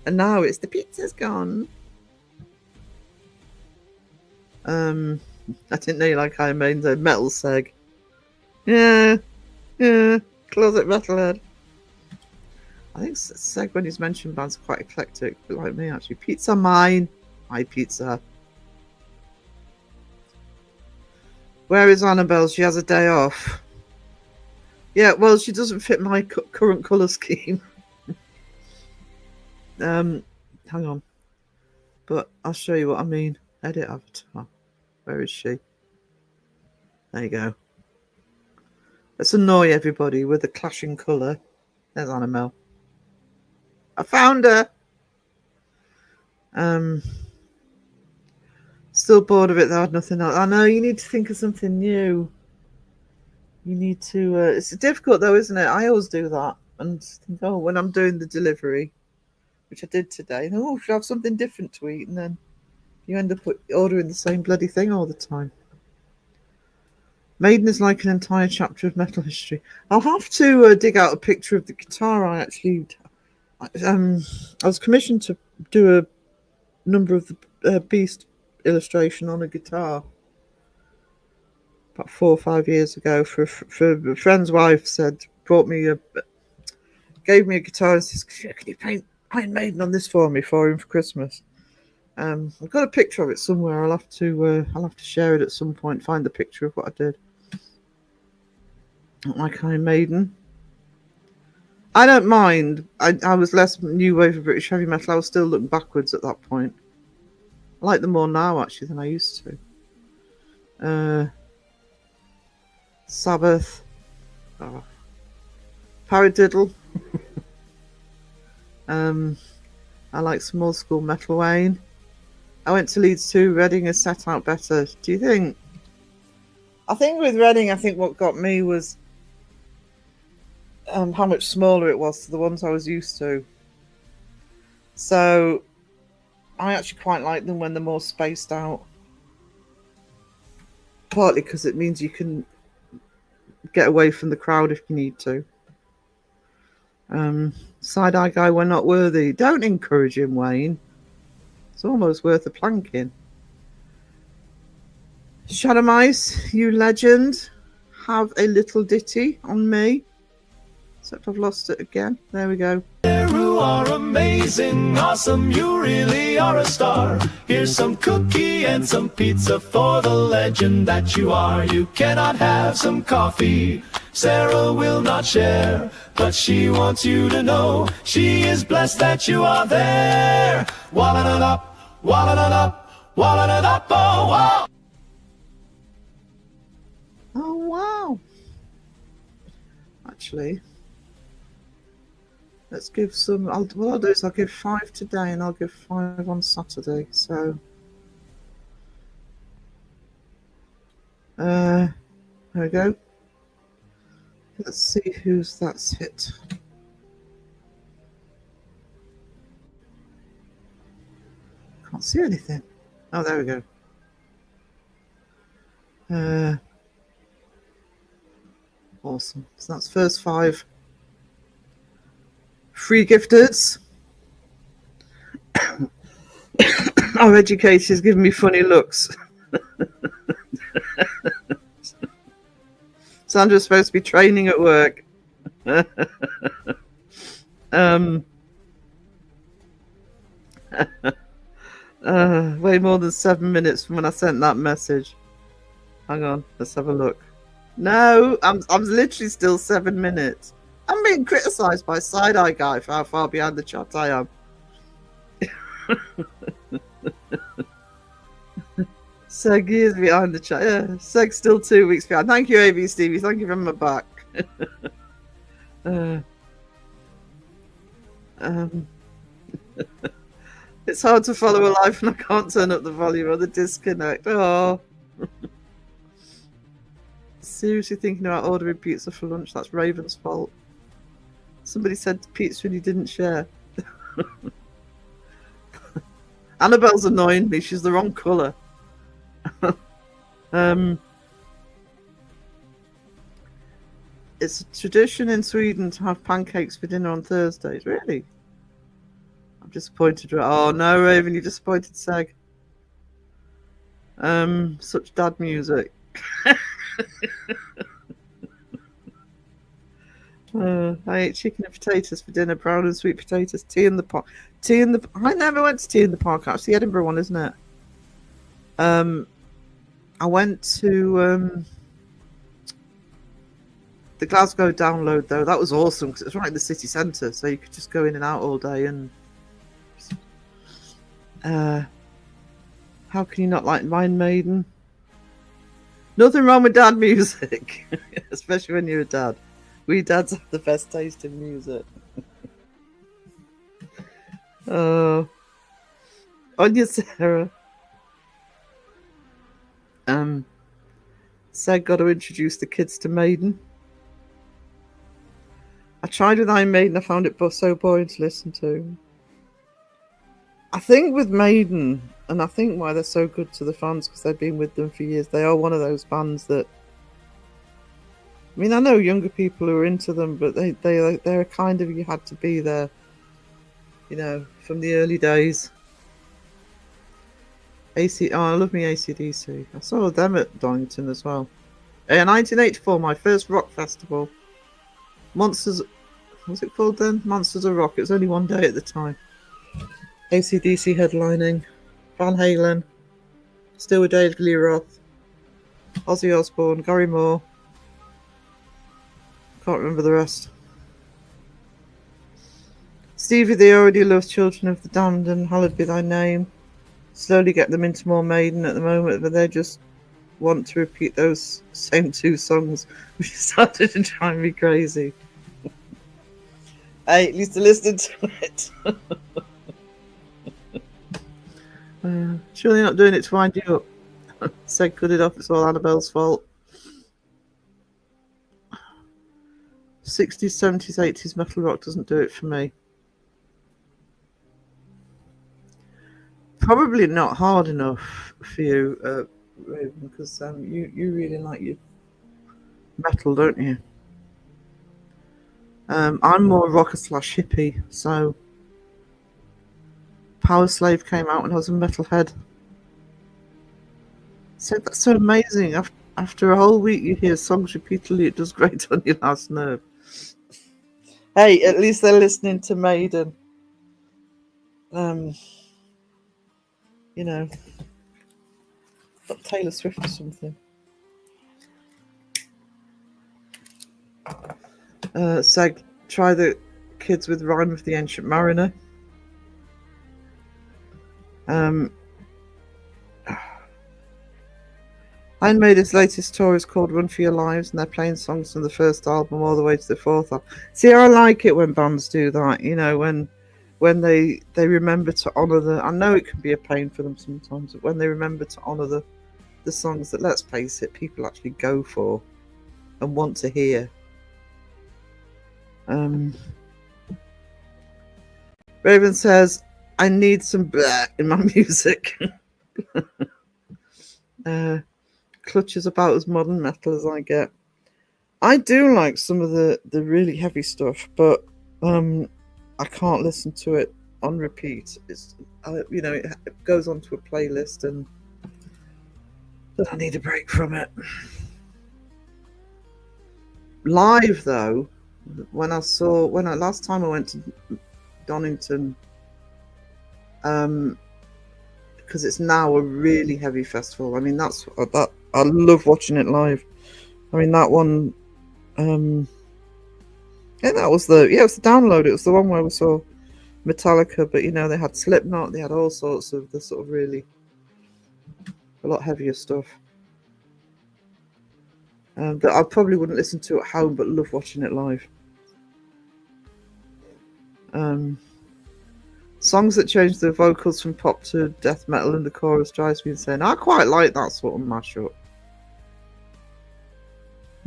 [SPEAKER 2] And now it's the pizza's gone. I didn't know you like Iron Maiden, the metal seg. Yeah, closet metalhead. I think Seg, when he's mentioned bands, are quite eclectic, but like me actually. Pizza mine. My pizza. Where is Annabelle? She has a day off. Yeah, well, she doesn't fit my current colour scheme. Hang on. But I'll show you what I mean. Edit avatar. Where is she? There you go. Let's annoy everybody with a clashing colour. There's Annabelle. I found her. Still bored of it though. I had nothing else. I know, you need to think of something new. You need to... it's difficult though, isn't it? I always do that. And think, oh, when I'm doing the delivery, which I did today, oh, should I have something different to eat? And then you end up ordering the same bloody thing all the time. Maiden is like an entire chapter of metal history. I'll have to dig out a picture of the guitar I I was commissioned to do a number of the Beast illustration on a guitar about 4 or 5 years ago for a friend's wife. Gave me a guitar and says, "Can you paint Iron Maiden on this for me for him for Christmas?" I've got a picture of it somewhere. I'll have to share it at some point. Find the picture of what I did. Like Iron Maiden. I don't mind. I was less new wave of British heavy metal. I was still looking backwards at that point. I like them more now actually than I used to. Sabbath. Oh. Paradiddle. I like some old school metal, Wayne. I went to Leeds too. Reading has set out better. Do you think? I think with Reading, what got me was how much smaller it was to the ones I was used to. So I actually quite like them when they're more spaced out. Partly because it means you can get away from the crowd if you need to. Side-eye guy, we're not worthy. Don't encourage him, Wayne. It's almost worth a planking. Shadow Mice, you legend. Have a little ditty on me. Except I've lost it again. There we go.
[SPEAKER 1] You are amazing, awesome, you really are a star. Here's some cookie and some pizza for the legend that you are. You cannot have some coffee, Sarah will not share, but she wants you to know she is blessed that you are there. Walla-da-dup, walla-da-dup, walla-da-dup, oh wow.
[SPEAKER 2] Oh wow. Actually, let's give some. What I'll do is I'll give 5 today and I'll give 5 on Saturday. So, there we go. Let's see who's that's hit. Can't see anything. Oh, there we go. Awesome. So that's first 5. Free gifteds. Our educator's giving me funny looks. Sandra's supposed to be training at work. Way more than 7 minutes from when I sent that message. Hang on, let's have a look. No, I'm literally still 7 minutes. I'm being criticised by Side-Eye Guy for how far behind the chat I am. Seg is behind the chat. Yeah, Seg's still 2 weeks behind. Thank you, AB Stevie. Thank you for my back. It's hard to follow a live and I can't turn up the volume or the disconnect. Oh. Seriously thinking about ordering pizza for lunch. That's Raven's fault. Somebody said pizza and he didn't share. Annabelle's annoying me. She's the wrong colour. It's a tradition in Sweden to have pancakes for dinner on Thursdays. Really? I'm disappointed. Oh no, Raven, you disappointed Seg. Such dad music. I ate chicken and potatoes for dinner, brown and sweet potatoes, tea in the park. I never went to Tea in the Park. That's the Edinburgh one, isn't it? I went to the Glasgow download though. That was awesome because it was right in the city centre, so you could just go in and out all day. And how can you not like Iron Maiden? Nothing wrong with dad music, especially when you're a dad. We dads have the best taste in music. Oh, Anya Sarah. Seg got to introduce the kids to Maiden. I tried with Iron Maiden. I found it so boring to listen to. I think with Maiden, and I think why they're so good to the fans because they've been with them for years. They are one of those bands that. I mean, I know younger people who are into them, but they're kind of you had to be there you know, from the early days. I love me AC/DC. I saw them at Donington as well. 1984, my first rock festival. Monsters, what was it called then? Monsters of Rock. It was only one day at the time. AC/DC headlining, Van Halen, still with David Lee Roth, Ozzy Osbourne, Gary Moore. Can't remember the rest. Stevie, they already love Children of the Damned and Hallowed Be Thy Name. Slowly get them into more Maiden at the moment, but they just want to repeat those same two songs, which started to drive me crazy. Hey, at least they're listening to it. Surely not doing it to wind you up. Said cut it off, it's all Annabelle's fault. 60s, 70s, 80s metal rock doesn't do it for me. Probably not hard enough for you, Raven, because you really like your metal, don't you? I'm more rocker / hippie, so Power Slave came out when I was a metalhead. So that's so amazing. After a whole week, you hear songs repeatedly. It does great on your last nerve. Hey, at least they're listening to Maiden. You know, not Taylor Swift or something. Seg, try the Kids with Rhyme of the Ancient Mariner. Iron Maiden's latest tour is called Run for Your Lives, and they're playing songs from the first album all the way to the fourth album. See, I like it when bands do that, you know, when they remember to honour I know it can be a pain for them sometimes, but when they remember to honour the songs that, let's face it, people actually go for and want to hear. Raven says, I need some bleh in my music. Clutch is about as modern metal as I get. I do like some of the really heavy stuff, but I can't listen to it on repeat. It's you know, it goes onto a playlist, and I need a break from it. Live though, last time I went to Donington, because it's now a really heavy festival. I mean, that's that I love watching it live. I mean, that one, yeah, it was the download. It was the one where we saw Metallica, but you know, they had Slipknot, they had all sorts of the sort of really a lot heavier stuff that I probably wouldn't listen to at home, but love watching it live. Songs that change the vocals from pop to death metal and the chorus drives me insane. I quite like that sort of mashup.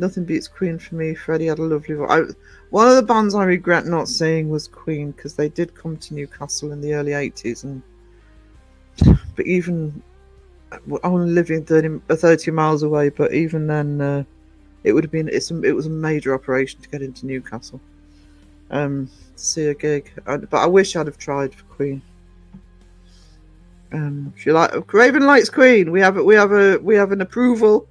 [SPEAKER 2] Nothing beats Queen for me. Freddie had a lovely voice. One of the bands I regret not seeing was Queen, because they did come to Newcastle in the early 80s, but even only living 30 miles away, but even then it would have been it was a major operation to get into Newcastle to see a gig. But I wish I'd have tried for Queen. She Raven likes Queen. We have an approval.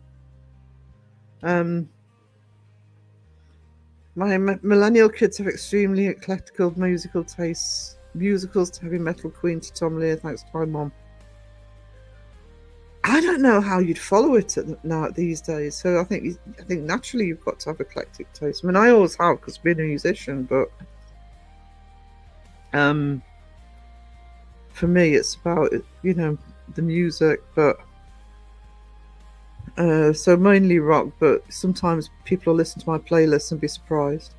[SPEAKER 2] My millennial kids have extremely eclectic musical tastes. Musicals to heavy metal, Queen to Tom Lear. Thanks to my mom. I don't know how you'd follow it now these days. So I think naturally you've got to have eclectic taste. I mean, I always have, because being a musician, but for me, it's about, you know, the music, but so mainly rock, but sometimes people will listen to my playlists and be surprised.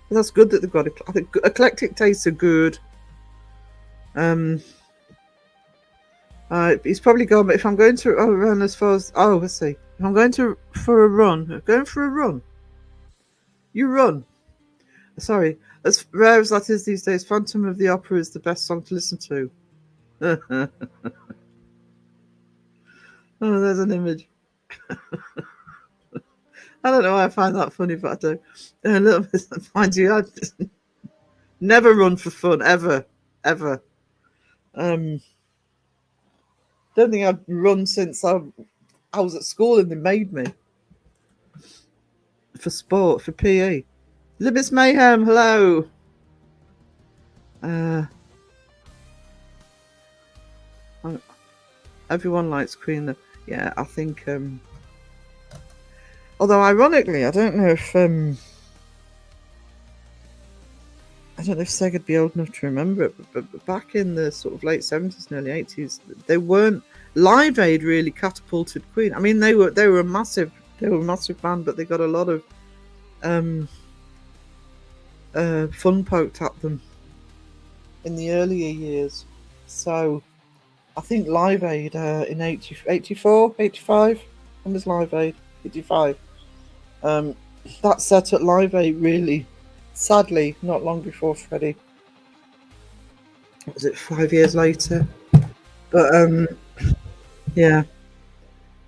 [SPEAKER 2] But that's good that they've got I think eclectic tastes are good. He's probably gone, but if I'm going to run as far as let's see, if I'm going for a run, you run. Sorry, as rare as that is these days, Phantom of the Opera is the best song to listen to. Oh, there's an image. I don't know why I find that funny, but I do. A little bit, mind you, I never run for fun, ever. ever. Don't think I've run since I was at school and they made me for sport, for PE. Miss Mayhem, hello. Everyone likes Queen. Yeah, I think. Although ironically, I don't know if Seg would be old enough to remember it, but back in the sort of late 70s and early 80s, they weren't. Live Aid really catapulted Queen. I mean, they were a massive band, but they got a lot of fun poked at them in the earlier years. So I think Live Aid in 84, 85, when was Live Aid? 85. That set at Live Aid really, sadly, not long before Freddie. Was it 5 years later? But yeah.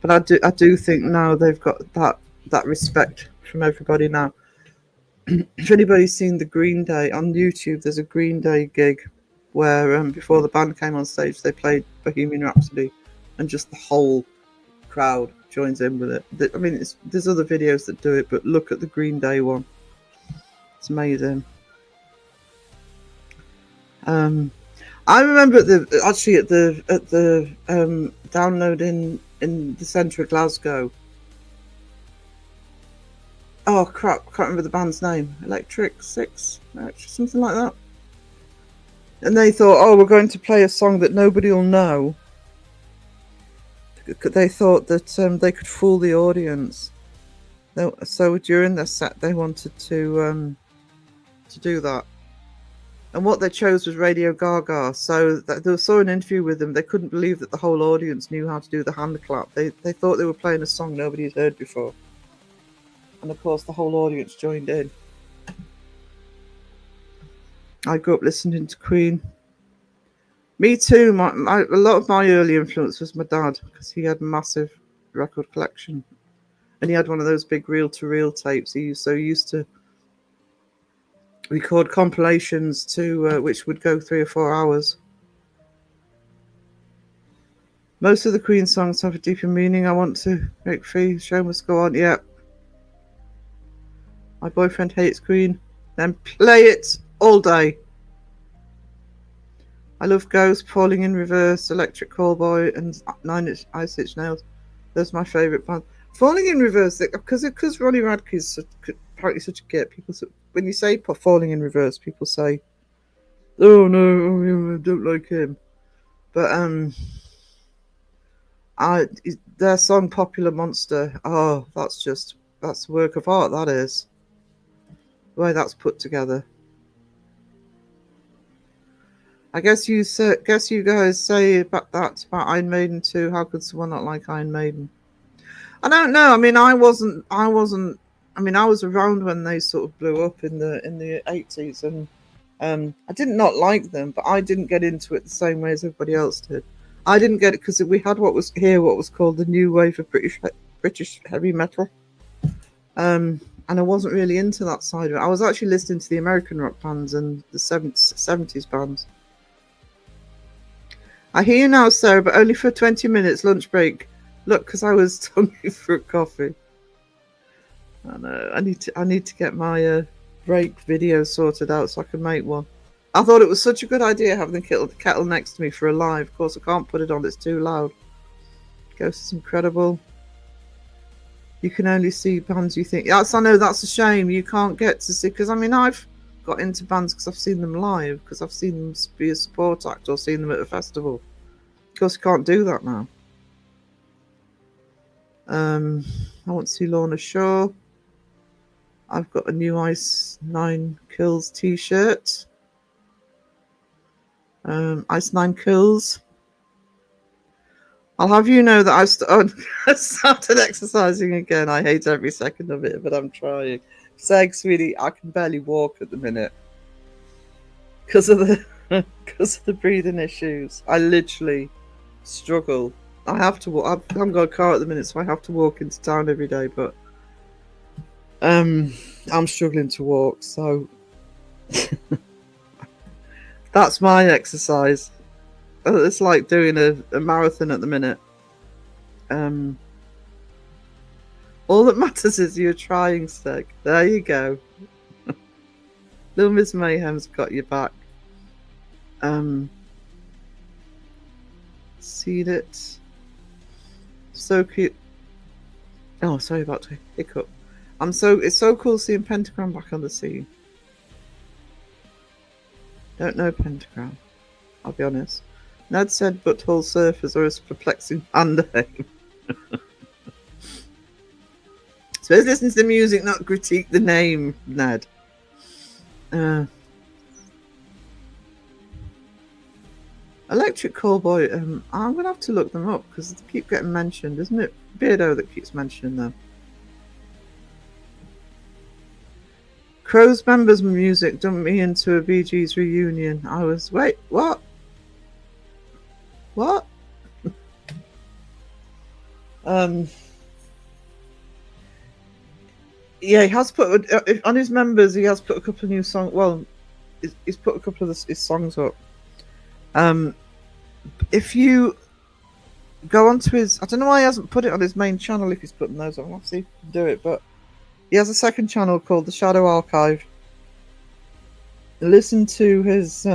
[SPEAKER 2] But I do think now they've got that respect from everybody now. If anybody's seen the Green Day on YouTube, there's a Green Day gig where before the band came on stage, they played Bohemian Rhapsody, and just the whole crowd joins in with it. I mean, there's other videos that do it, but look at the Green Day one. It's amazing. I remember at the download in the centre of Glasgow. Oh crap! Can't remember the band's name. Electric Six, something like that. And they thought, oh, we're going to play a song that nobody will know. They thought that they could fool the audience. So during their set, they wanted to do that. And what they chose was Radio Gaga. So they saw an interview with them. They couldn't believe that the whole audience knew how to do the hand clap. They thought they were playing a song nobody had heard before. And of course, the whole audience joined in. I grew up listening to Queen. Me too. A lot of my early influence was my dad, because he had a massive record collection. And he had one of those big reel-to-reel tapes. He used to record compilations which would go 3 or 4 hours. Most of the Queen songs have a deeper meaning. I want to break free. Show must go on. Yeah. My boyfriend hates Queen. Then play it all day. I love Ghost, Falling in Reverse, Electric Callboy, and 9 Ice Inch Nails. Those are my favourite bands. Falling in Reverse, because Ronnie Radke's apparently such a git. When you say Falling in Reverse, people say, "Oh no, I don't like him." But their song "Popular Monster," oh, that's a work of art. That is the way that's put together. I guess you guys say about Iron Maiden too. How could someone not like Iron Maiden? I don't know. I mean, I wasn't. I mean, I was around when they sort of blew up in the 80s, and I did not like them, but I didn't get into it the same way as everybody else did. I didn't get it because we had what was called the new wave of British heavy metal, and I wasn't really into that side of it. I was actually listening to the American rock bands and the 70s bands. I hear you now, Sarah, but only for 20 minutes lunch break. Look, because I was hungry for a coffee. I know. I need to get my break video sorted out so I can make one. I thought it was such a good idea having the kettle next to me for a live. Of course, I can't put it on; it's too loud. Ghost is incredible. You can only see bands you think. Yes, I know, that's a shame. You can't get to see, because I mean, I've got into bands because I've seen them live, because I've seen them be a support act or seen them at a festival. Of course, you can't do that now. I want to see Lorna Shaw. I've got a new Ice 9 Kills t-shirt. Ice 9 Kills. I'll have you know that I've started exercising again. I hate every second of it, but I'm trying. Seg, sweetie, I can barely walk at the minute because of the breathing issues. I literally struggle. I have to walk. I haven't got a car at the minute, so I have to walk into town every day. But I'm struggling to walk, so That's my exercise. It's like doing a marathon at the minute. All that matters is you're trying, Steg. There you go. Little Miss Mayhem's got your back. Seed it. So cute. Oh, sorry about to hiccup. It's so cool seeing Pentagram back on the scene. Don't know Pentagram, I'll be honest. Ned said butthole surfers are as perplexing band name. Suppose listen to the music, not critique the name, Ned. Electric Callboy, I'm going to have to look them up because they keep getting mentioned, isn't it? Beardo that keeps mentioning them. Crow's members' music dumped me into a Bee Gees reunion. I was, wait, what? What? Yeah, he has put on his members. He has put a couple of new songs. Well, he's put a couple of his songs up. If you go onto his, I don't know why he hasn't put it on his main channel. If he's putting those on, I'll see if he can do it. But he has a second channel called The Shadow Archive. Listen to his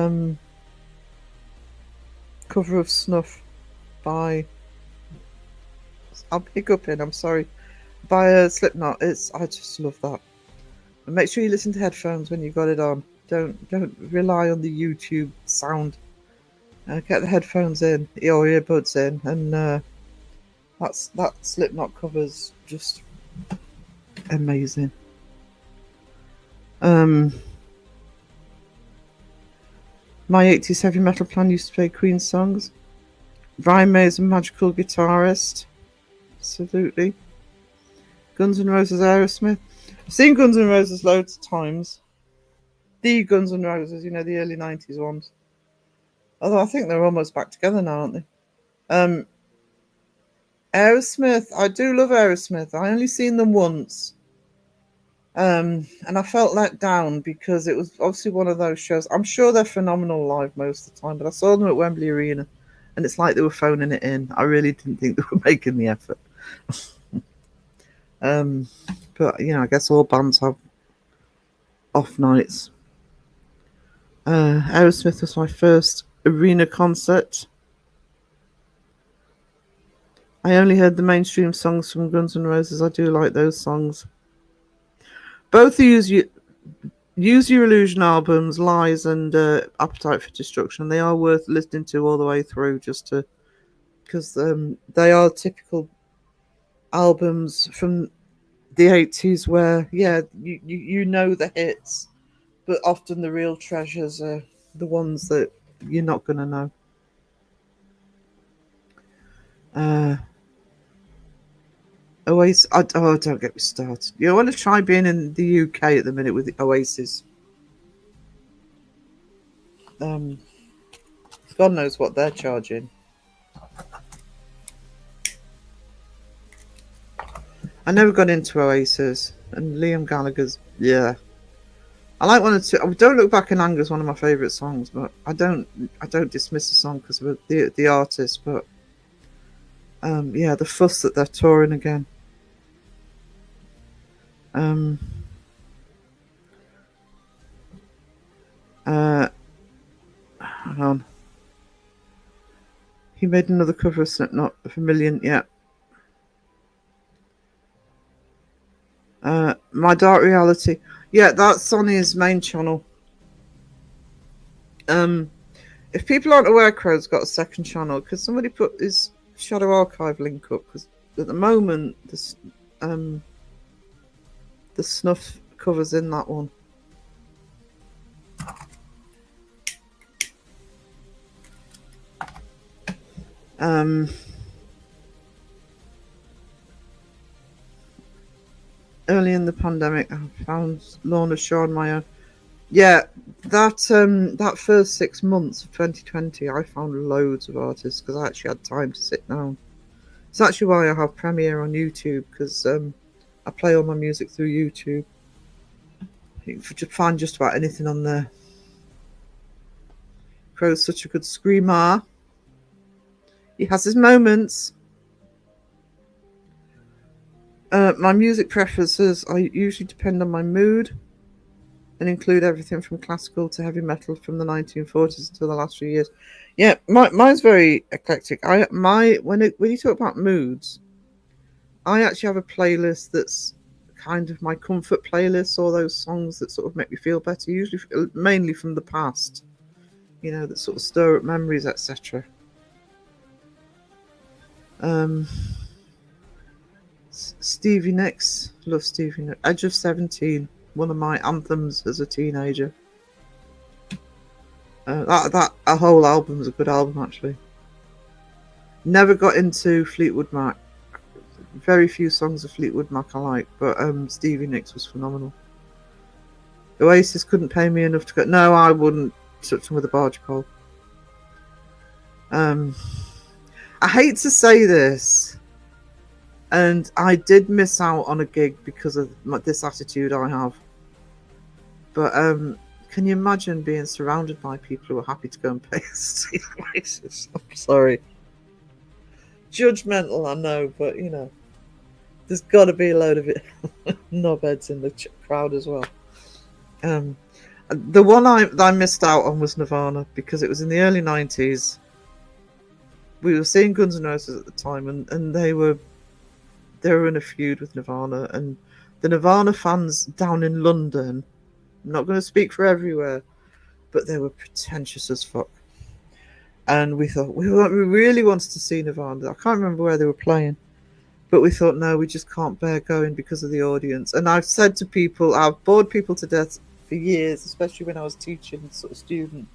[SPEAKER 2] cover of Snuff by, I'll pick up in. I'm sorry. By Slipknot. I just love that. And make sure you listen to headphones when you got it on. Don't rely on the YouTube sound. Get the headphones in, your earbuds in, and that Slipknot cover's just amazing. My 80s heavy metal plan used to play Queen songs. Brian May's a magical guitarist. Absolutely. Guns N' Roses, Aerosmith. I've seen Guns N' Roses loads of times. The Guns N' Roses, the early 90s ones. Although I think they're almost back together now, aren't they? Aerosmith, I do love Aerosmith. I only seen them once. And I felt let down because it was obviously one of those shows. I'm sure they're phenomenal live most of the time, but I saw them at Wembley Arena and it's like they were phoning it in. I really didn't think they were making the effort. But I guess all bands have off nights. Aerosmith was my first arena concert. I only heard the mainstream songs from Guns N' Roses. I do like those songs. Both the Use Your Illusion albums, Lies and Appetite for Destruction, they are worth listening to all the way through, just because they are typical albums from the 80s where, you know the hits, but often the real treasures are the ones that you're not going to know. Oasis. Don't get me started. I want to try being in the UK at the minute with the Oasis. God knows what they're charging. I never got into Oasis, and Liam Gallagher's. Yeah, I like one or two. Don't Look Back in Anger is one of my favourite songs, but I don't dismiss the song because of the artist. But the fuss that they're touring again. Hang on. He made another cover of Slipknot for Million. Yeah. My Dark Reality. Yeah, that's on his main channel. If people aren't aware, Crow's got a second channel, because somebody put his Shadow Archive link up, because at the moment the Snuff covers in that one. Early in the pandemic, I found Lorna Shaw on my own. Yeah, that first 6 months of 2020, I found loads of artists because I actually had time to sit down. It's actually why I have Premiere on YouTube, because I play all my music through YouTube. You can find just about anything on there. Crow's such a good screamer. He has his moments. My music preferences, I usually depend on my mood and include everything from classical to heavy metal from the 1940s until the last few years. Yeah, mine's very eclectic. When you talk about moods, I actually have a playlist that's kind of my comfort playlist, all those songs that sort of make me feel better, usually mainly from the past, that sort of stir up memories, etc. Stevie Nicks, love Stevie Nicks. Edge of 17, one of my anthems as a teenager. That a whole album is a good album, actually. Never got into Fleetwood Mac. Very few songs of Fleetwood Mac I like, but Stevie Nicks was phenomenal. Oasis couldn't pay me enough to go. No, I wouldn't touch them with a barge pole. I hate to say this, and I did miss out on a gig because of this attitude I have. But can you imagine being surrounded by people who are happy to go and pay to see Oasis? I'm sorry. Judgmental, I know, but there's got to be a load of it knobheads in the crowd as well. The one I missed out on was Nirvana because it was in the early 90s. We were seeing Guns N' Roses at the time, and they were in a feud with Nirvana, and the Nirvana fans down in London, I'm not going to speak for everywhere, but they were pretentious as fuck. And we thought we really wanted to see Nirvana. I can't remember where they were playing, but we thought, no, we just can't bear going because of the audience. And I've said to people, I've bored people to death for years, especially when I was teaching sort of student.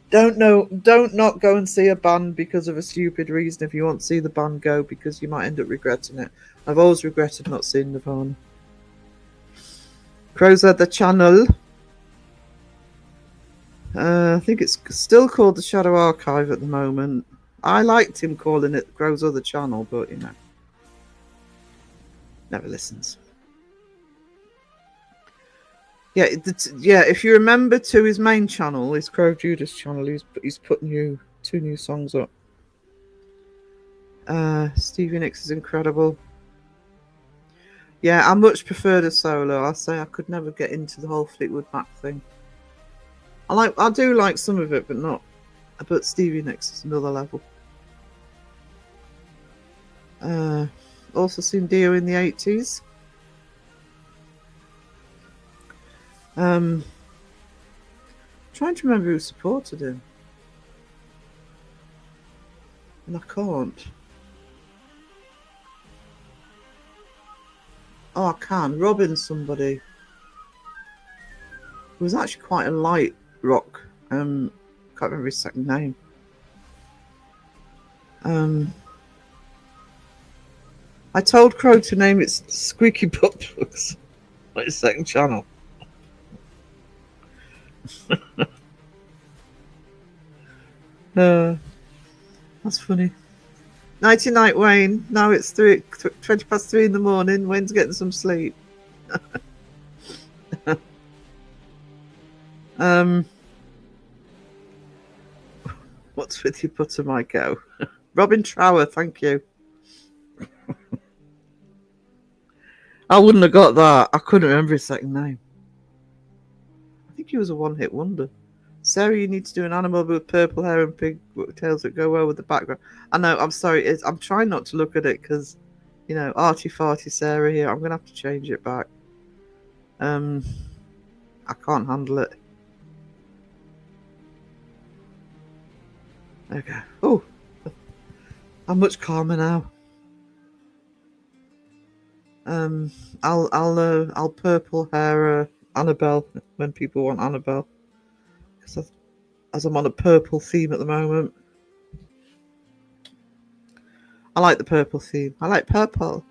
[SPEAKER 2] Don't not go and see a band because of a stupid reason. If you want to see the band, go, because you might end up regretting it. I've always regretted not seeing Nirvana. Crow's Other Channel. I think it's still called the Shadow Archive at the moment. I liked him calling it Crow's Other Channel, but never listens. Yeah, if you remember to his main channel, his Crow Judas channel, he's put 2 new songs up. Stevie Nicks is incredible. Yeah, I much prefer the solo. I say I could never get into the whole Fleetwood Mac thing. I do like some of it, but Stevie Nicks is another level. Also seen Dio in the 80s. Trying to remember who supported him, and I can't. Oh, I can. Robin somebody. It was actually quite a light rock. Can't remember his second name. I told Crow to name it Squeaky Butt Plugs on his second channel. That's funny. Nighty night, Wayne. Now it's 20 past 3 in the morning. Wayne's getting some sleep. What's with your butter, my cow? Robin Trower, thank you. I wouldn't have got that. I couldn't remember his second name. I think he was a one-hit wonder. Sarah, you need to do an animal with purple hair and pigtails that go well with the background. I know, I'm sorry. I'm trying not to look at it because, arty-farty Sarah here. I'm going to have to change it back. I can't handle it. Okay. Oh, I'm much calmer now. I'll purple hair Annabelle when people want Annabelle. As I'm on a purple theme at the moment. I like the purple theme. I like purple.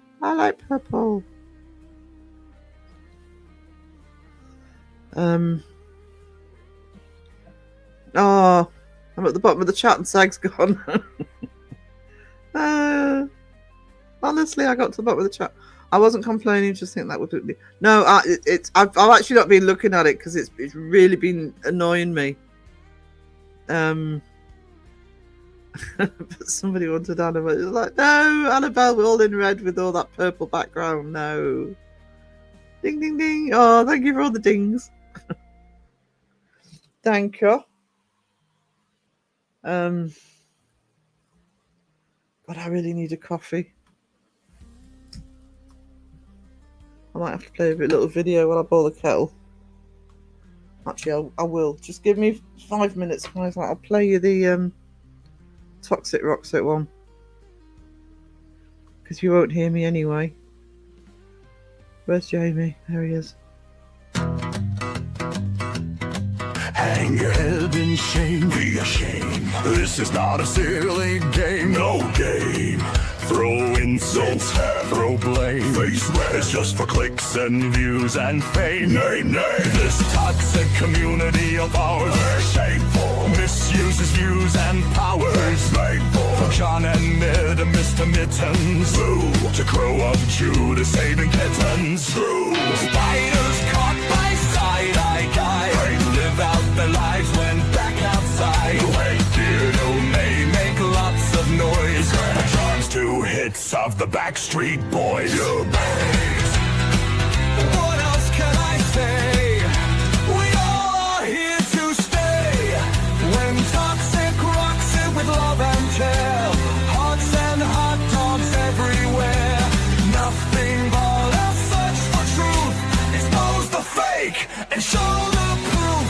[SPEAKER 2] Oh, I'm at the bottom of the chat and Sag's gone. Honestly, I got to the bottom of the chat. I wasn't complaining, just think that would be... No, I've actually not been looking at it because it's really been annoying me. But somebody wanted Annabelle. It was like, no, Annabelle, we're all in red with all that purple background. No. Ding, ding, ding. Oh, thank you for all the dings. Thank you. But I really need a coffee. I might have to play a little video while I boil the kettle. Actually, I will. Just give me 5 minutes, guys. I'll play you the Toxic Roxette one. Because you won't hear me anyway. Where's Jamie? There he is.
[SPEAKER 1] Hang your head in shame, be ashamed. This is not a silly game, no game. Throw insults, throw blame. Face red. It's just for clicks and views and fame. Name. This toxic community of ours, shameful, misuses views and powers. Shameful. From John and Ned and Mr. Mittens, Boo. To Crow of Judah saving kittens. True. Spiders caught by side-eye guys live out their lives when back outside. May make lots of noise. Charms 2 hits of the Backstreet Boys. What else can I say? We all are here to stay. When toxic rocks it with love and care. Hearts and hot dogs everywhere. Nothing but a search for truth. Expose the fake and show the proof.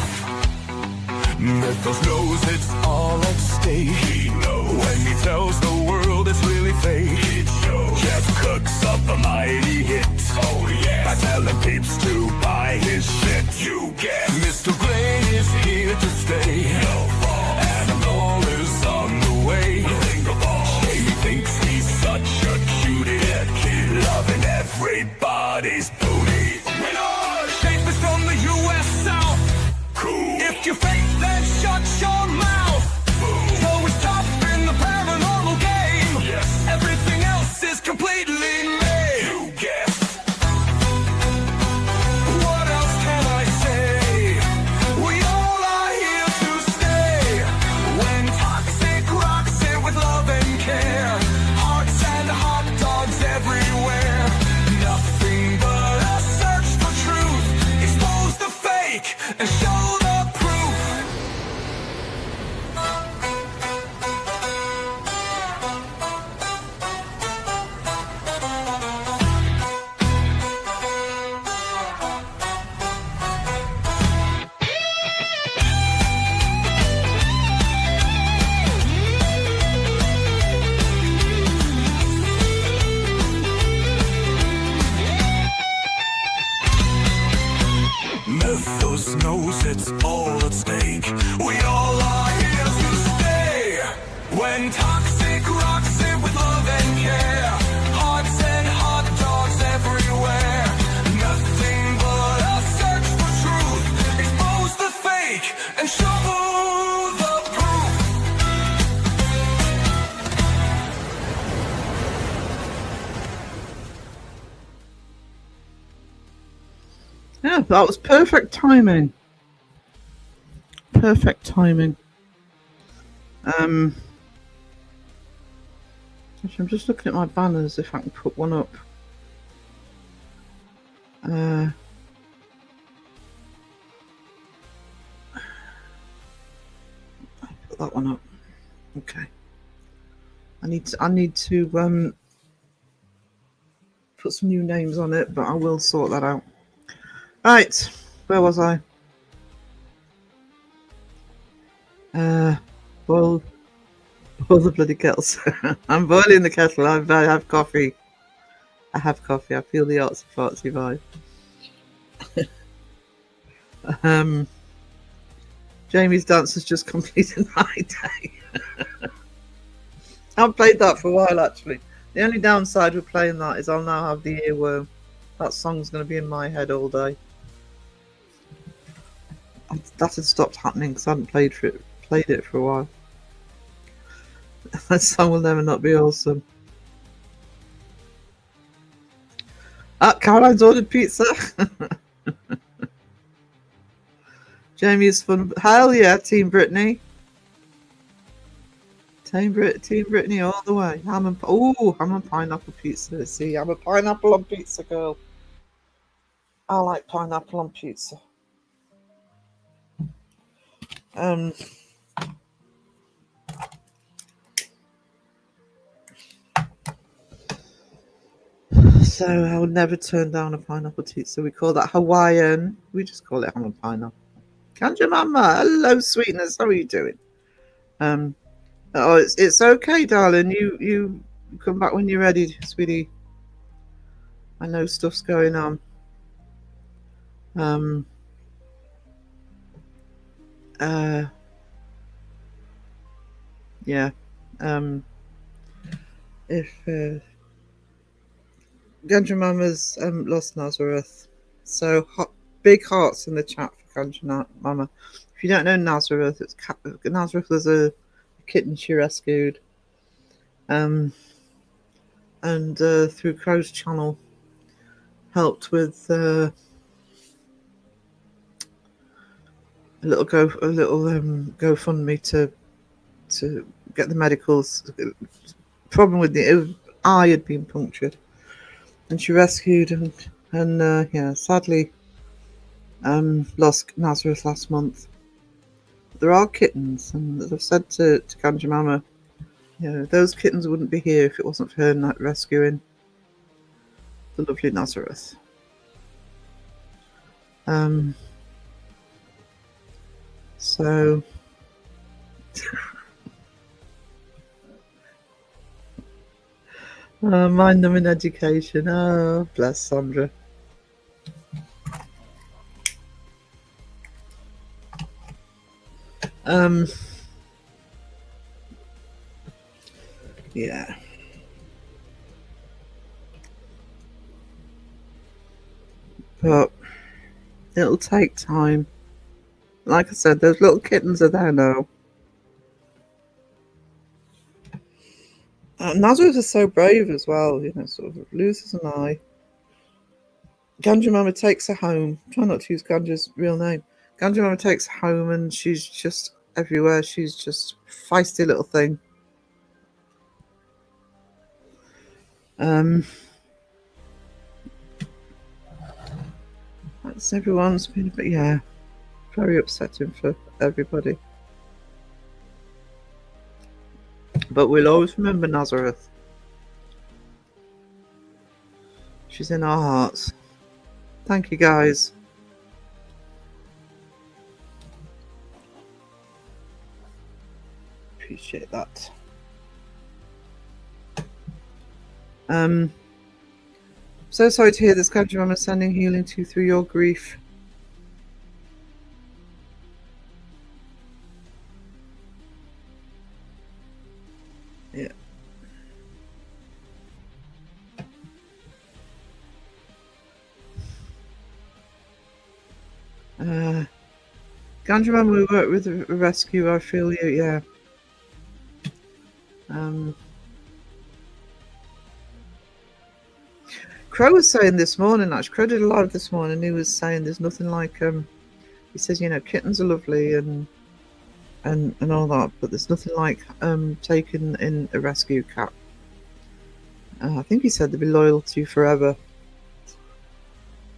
[SPEAKER 1] Mythos knows it's all at stake. He knows when he tells the world it's really fake. It shows. Jeff cooks up a mighty hit. Oh yeah. By telling peeps to buy his shit. You guess. Mr. Gray is here to stay. No fall. Animal is on the way. Jamie thinks he's such a cutie kid, loving everybody's booty. Winner! Shape is from the U.S. South. Cool. If you fake, then shut your mouth. Boom. So it's tough in the paranormal game. Yes. Everything else is completely made. You guess. What else can I say? We all are here to stay. When toxic rocks it with love and care. Hearts and hot dogs everywhere. Nothing but a search for truth. Expose the fake and show the proof. Mythos knows it's all at stake. We all are here to stay. When toxic rocks it with love and care. Hearts and hot dogs everywhere. Nothing but a search for truth. Expose the fake and show the proof.
[SPEAKER 2] Yeah, that was perfect timing. Perfect timing. Actually, I'm just looking at my banners if I can put one up. Put that one up. Okay. I need to put some new names on it, but I will sort that out. Right, where was I? Boil the bloody kettle. I'm boiling the kettle. I have coffee. I have coffee. I feel the artsy fartsy vibe. Jamie's dance has just completed my day. I've played that for a while actually. The only downside with playing that is I'll now have the earworm. That song's going to be in my head all day. That had stopped happening because I hadn't played it for a while. That song will never not be awesome. Caroline's ordered pizza. Jamie is fun. Hell yeah, Team Brittany. Team Brittany all the way. Ham and pineapple pizza. See, I'm a pineapple on pizza girl. I like pineapple on pizza. So I would never turn down a pineapple pizza. We call that Hawaiian. We just call it ham and pineapple. Kanja Mama, hello, sweetness. How are you doing? Oh, it's okay, darling. You come back when you're ready, sweetie. I know stuff's going on. Yeah. If Ganja Mama's lost Nazareth, so big hearts in the chat for Ganja Mama. If you don't know Nazareth, Nazareth was a kitten she rescued, and through Crow's channel helped with a little GoFundMe to get the medicals. Problem with the eye had been punctured, and she rescued and sadly lost Nazareth last month. There are kittens, and as I've said to Ganja Mama, those kittens wouldn't be here if it wasn't for her rescuing the lovely Nazareth. So mind them in education. Oh, bless Sandra. Yeah. But it'll take time. Like I said, those little kittens are there now. Nazareth is so brave as well, sort of loses an eye. Ganja Mama takes her home. Try not to use Ganja's real name. Ganja Mama takes her home and she's just everywhere. She's just feisty little thing. That's everyone's been a bit, very upsetting for everybody. But we'll always remember Nazareth. She's in our hearts. Thank you, guys. Appreciate that. So sorry to hear this, Ganja Mama, sending healing to you through your grief. Yeah. Ganja Mama, we work with a rescue. I feel you, yeah. Crow was saying this morning, actually, Crow did a live this morning, he was saying there's nothing like, he says, kittens are lovely and all that, but there's nothing like taking in a rescue cat. I think he said they'd be loyal to you forever.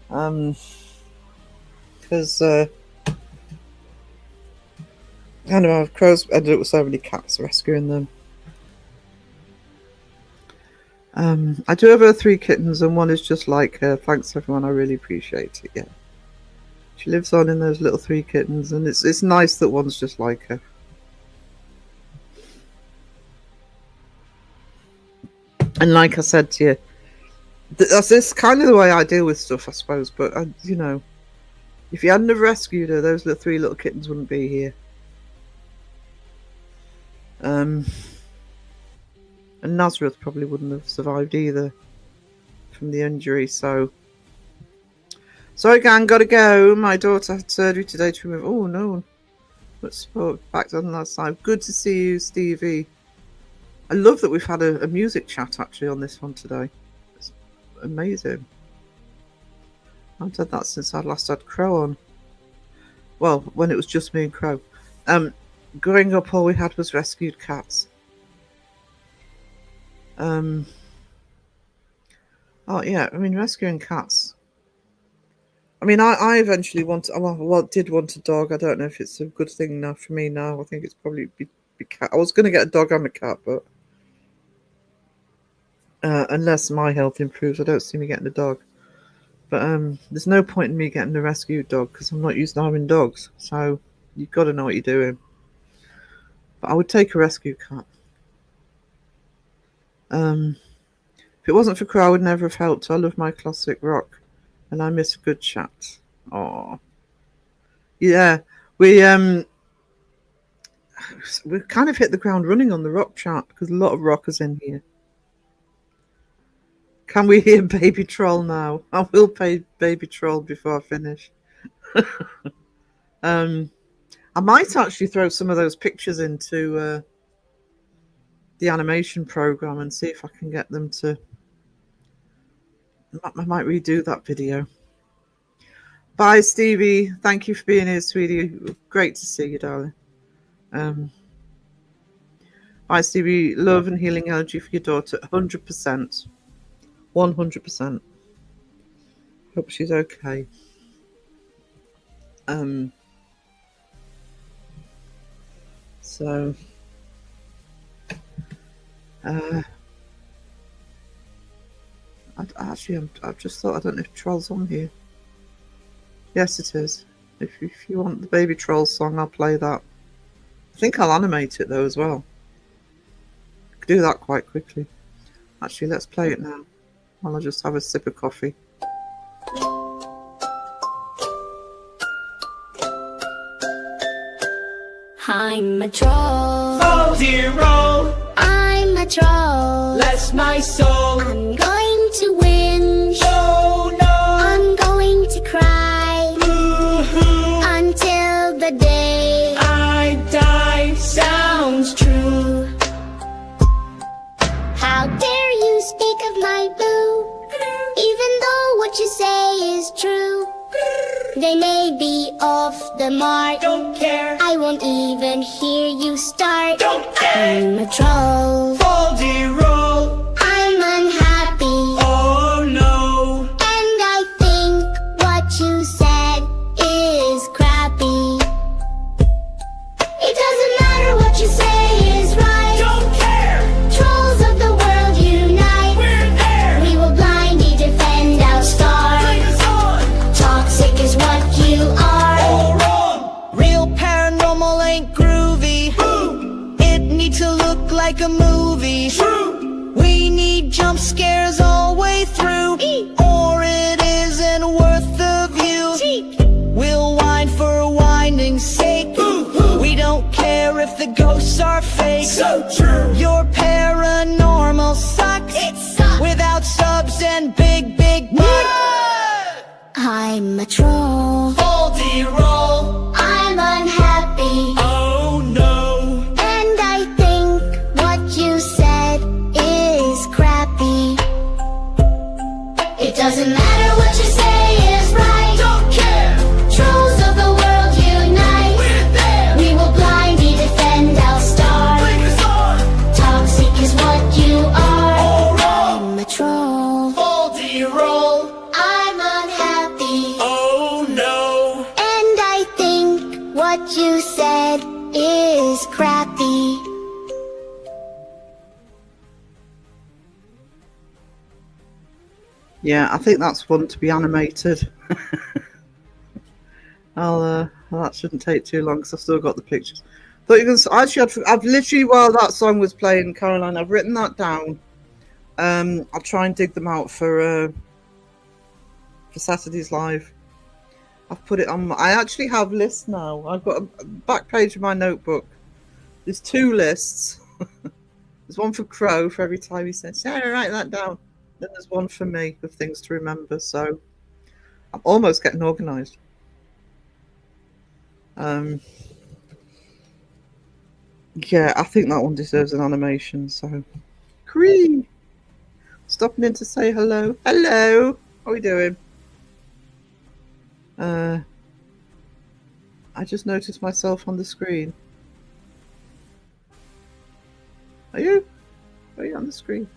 [SPEAKER 2] Because kind of Crows ended up with so many cats rescuing them. I do have 3 kittens, and one is just like her. Thanks, everyone. I really appreciate it. Yeah, she lives on in those little 3 kittens, and it's nice that one's just like her. And like I said to you, that's kind of the way I deal with stuff, I suppose. But if you hadn't have rescued her, those 3 little kittens wouldn't be here. And Nazareth probably wouldn't have survived either from the injury. So, sorry, gang, gotta go. My daughter had surgery today to remove. Oh no, let's put back on that side. Good to see you, Stevie. I love that we've had a music chat actually on this one today. It's amazing. I've done that since I last had Crow on. Well, when it was just me and Crow. Growing up, all we had was rescued cats. Oh yeah, I mean rescuing cats. I mean, I eventually did want a dog. I don't know if it's a good thing now for me now. I think it's probably be cat. I was going to get a dog and a cat, but unless my health improves, I don't see me getting a dog. But there's no point in me getting a rescue dog because I'm not used to having dogs. So you've got to know what you're doing. But I would take a rescue cat. If it wasn't for Crow, I would never have helped. I love my classic rock, and I miss a good chat. Oh, yeah, we've kind of hit the ground running on the rock chat because a lot of rockers in here. Can we hear Baby Troll now? I will play Baby Troll before I finish. I might actually throw some of those pictures into the animation program and see if I can get them to. I might redo that video. Bye, Stevie. Thank you for being here, sweetie. Great to see you, darling. Bye, Stevie. Love and healing energy for your daughter. 100%. 100%. Hope she's okay. So, I've just thought, I don't know if Troll's on here. Yes, it is. If you want the Baby Troll song, I'll play that. I think I'll animate it though as well. I could do that quite quickly. Actually, let's play it now while I just have a sip of coffee.
[SPEAKER 3] I'm a troll.
[SPEAKER 1] Oh dear, roll.
[SPEAKER 3] I'm a troll.
[SPEAKER 1] Bless my soul.
[SPEAKER 3] I'm going to win.
[SPEAKER 1] Oh no.
[SPEAKER 3] I'm going to cry.
[SPEAKER 1] Boo-hoo.
[SPEAKER 3] Until the day
[SPEAKER 1] I die. Sounds true.
[SPEAKER 3] How dare you speak of my boo? Even though what you say is true. They may be off the mark.
[SPEAKER 1] Don't care.
[SPEAKER 3] I won't even hear you start.
[SPEAKER 1] Don't care.
[SPEAKER 3] I'm a troll.
[SPEAKER 1] Baldy roll.
[SPEAKER 3] I'm unhappy.
[SPEAKER 1] Oh no.
[SPEAKER 3] And I think what you said is crappy. It doesn't matter what you say is right.
[SPEAKER 1] Don't care.
[SPEAKER 3] Trolls of the world unite.
[SPEAKER 1] We're there.
[SPEAKER 3] We will blindly defend our star.
[SPEAKER 1] Bring us on.
[SPEAKER 3] Toxic is what you are.
[SPEAKER 1] All wrong.
[SPEAKER 4] Real paranormal ain't groovy.
[SPEAKER 1] Boo.
[SPEAKER 4] It needs to look like a movie.
[SPEAKER 1] True.
[SPEAKER 4] We need jump scares all way through, or it isn't worth the view. We'll whine for winding's sake.
[SPEAKER 1] Boo-hoo.
[SPEAKER 4] We don't care if the ghosts are fake.
[SPEAKER 1] So true.
[SPEAKER 4] Your paranormal sucks.
[SPEAKER 3] It sucks.
[SPEAKER 4] Without subs and big bucks.
[SPEAKER 3] I'm a troll.
[SPEAKER 1] Baldy roll.
[SPEAKER 3] I'm unhappy.
[SPEAKER 1] Oh no.
[SPEAKER 3] And I think what you said is crappy. It doesn't matter what you say is right.
[SPEAKER 1] Don't care.
[SPEAKER 3] Trolls of the world unite.
[SPEAKER 1] We're there.
[SPEAKER 3] We will blindly defend our star.
[SPEAKER 1] Bring us on.
[SPEAKER 3] Toxic is what you are.
[SPEAKER 1] All wrong.
[SPEAKER 3] I'm a troll.
[SPEAKER 1] Baldy roll.
[SPEAKER 3] I'm unhappy.
[SPEAKER 1] Oh no.
[SPEAKER 3] And I think what you said is crappy.
[SPEAKER 2] Yeah, I think that's one to be animated. That shouldn't take too long because I've still got the pictures. Thought you can actually. I've literally, while that song was playing, Caroline, I've written that down. I'll try and dig them out for Saturday's live. I've put it on. I actually have lists now. I've got a back page of my notebook. There's 2 lists. There's one for Crow for every time he says, "Sarah, write that down." Then there's one for me of things to remember. So I'm almost getting organised. Yeah, I think that one deserves an animation. So, Cree, stopping in to say hello. Hello, how are we doing? I just noticed myself on the screen. Are you? Are you on the screen?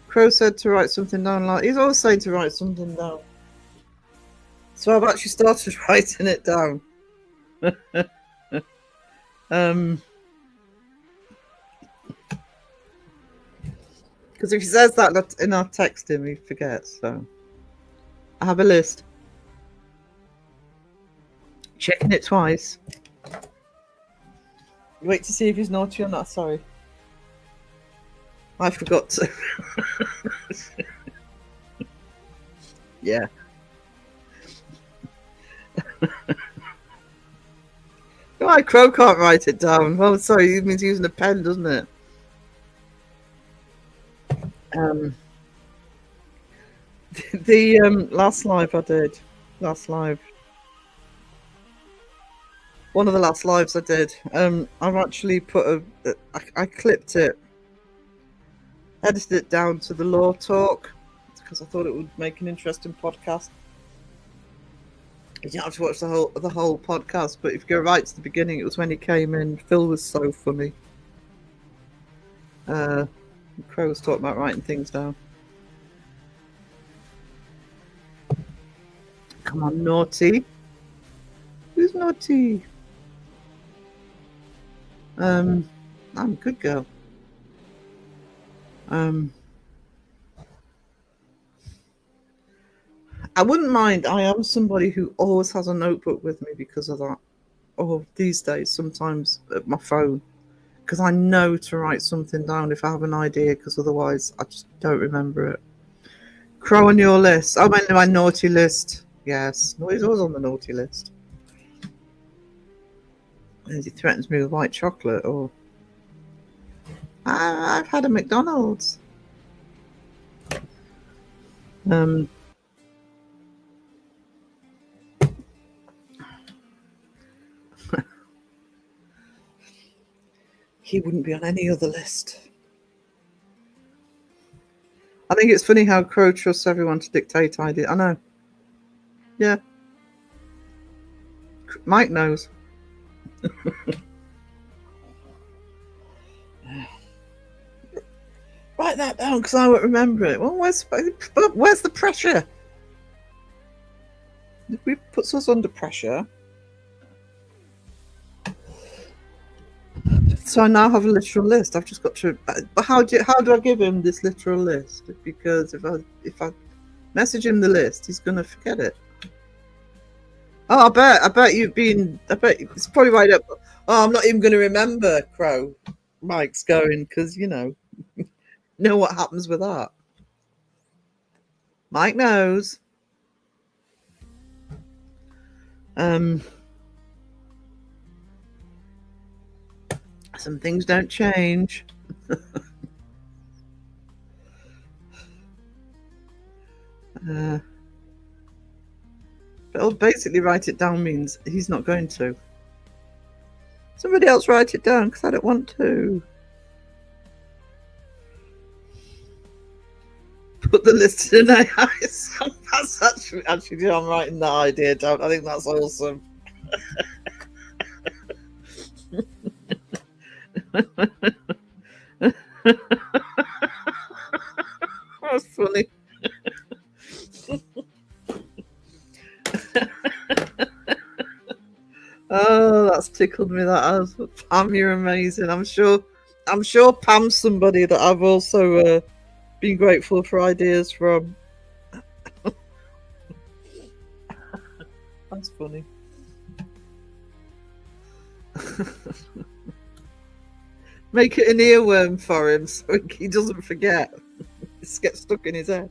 [SPEAKER 2] Crow said to write something down. Like he's always saying to write something down. So I've actually started writing it down. Because if he says that in our text him, he forgets. So I have a list. Checking it twice. Wait to see if he's naughty or not. Sorry. I forgot to. Yeah. Right, Crow can't write it down. Well, sorry, it means using a pen, doesn't it? The last live I did. Last live. One of the last lives I did. I've actually put I clipped it, edited it down to the law talk because I thought it would make an interesting podcast. You don't have to watch the whole podcast, but if you go right to the beginning, it was when he came in. Phil was so funny. Crow was talking about writing things down. Come on, naughty. Who's naughty? I'm a good girl. I wouldn't mind. I am somebody who always has a notebook with me because of that. Or these days, sometimes at my phone. Because I know to write something down if I have an idea, because otherwise I just don't remember it. Crow on your list. I went to my naughty list. Yes. No, he's always on the naughty list. And he threatens me with white chocolate, or I've had a McDonald's. He wouldn't be on any other list. I think it's funny how Crow trusts everyone to dictate ideas. I know. Yeah. Mike knows. Write that down because I won't remember it. Well, where's the pressure? If we puts us under pressure. So I now have a literal list. I've just got to. But how do I give him this literal list? Because if I message him the list, he's gonna forget it. Oh, I bet it's probably right up. Oh, I'm not even gonna remember. Crow, Mike's going because you know what happens with that. Mike knows. Some things don't change. But I'll basically write it down means he's not going to. Somebody else write it down because I don't want to. Put the list in AI. That's actually I'm writing that idea down. I think that's awesome. That's funny. Oh, that's tickled me. That has. Pam, you're amazing. I'm sure Pam's somebody that I've also been grateful for ideas from. That's funny. Make it an earworm for him so he doesn't forget. It gets stuck in his head.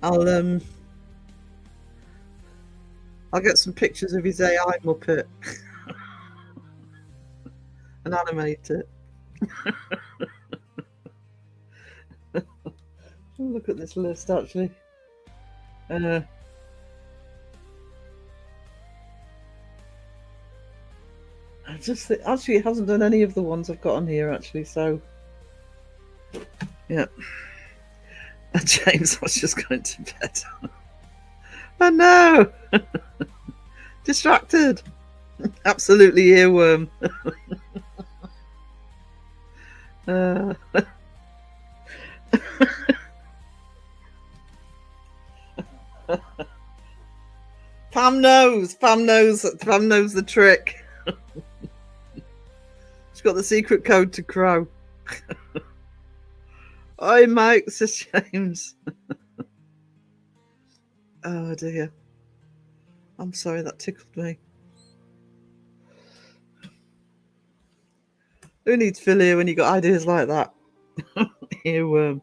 [SPEAKER 2] I'll get some pictures of his AI Muppet and animate it. Look at this list actually. I just think, actually, it hasn't done any of the ones I've got on here, actually, so... Yeah. And James, I was just going to bed. Oh, no! Distracted! Absolutely earworm. Pam knows the trick. She's got the secret code to Crow. Oi, Mike, says James. Oh dear. I'm sorry, that tickled me. Who needs Phil here when you got ideas like that? Earworm.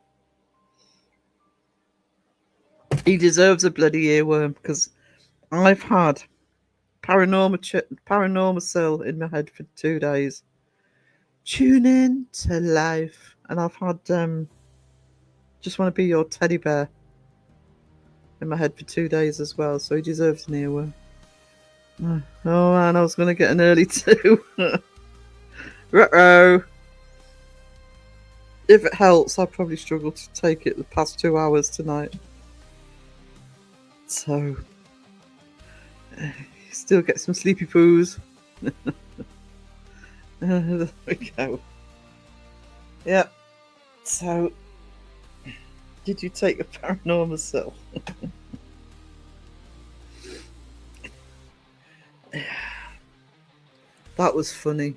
[SPEAKER 2] He deserves a bloody earworm because I've had paranormal cell in my head for 2 days. Tune in to life, and I've had just want to be your teddy bear in my head for 2 days as well. So he deserves an earworm. Oh man, I was going to get an early 2. Ruh-oh. If it helps, I probably struggle to take it the past 2 hours tonight. So, still get some sleepy poos. There we go. Yep. So, did you take a paranormal cell? That was funny.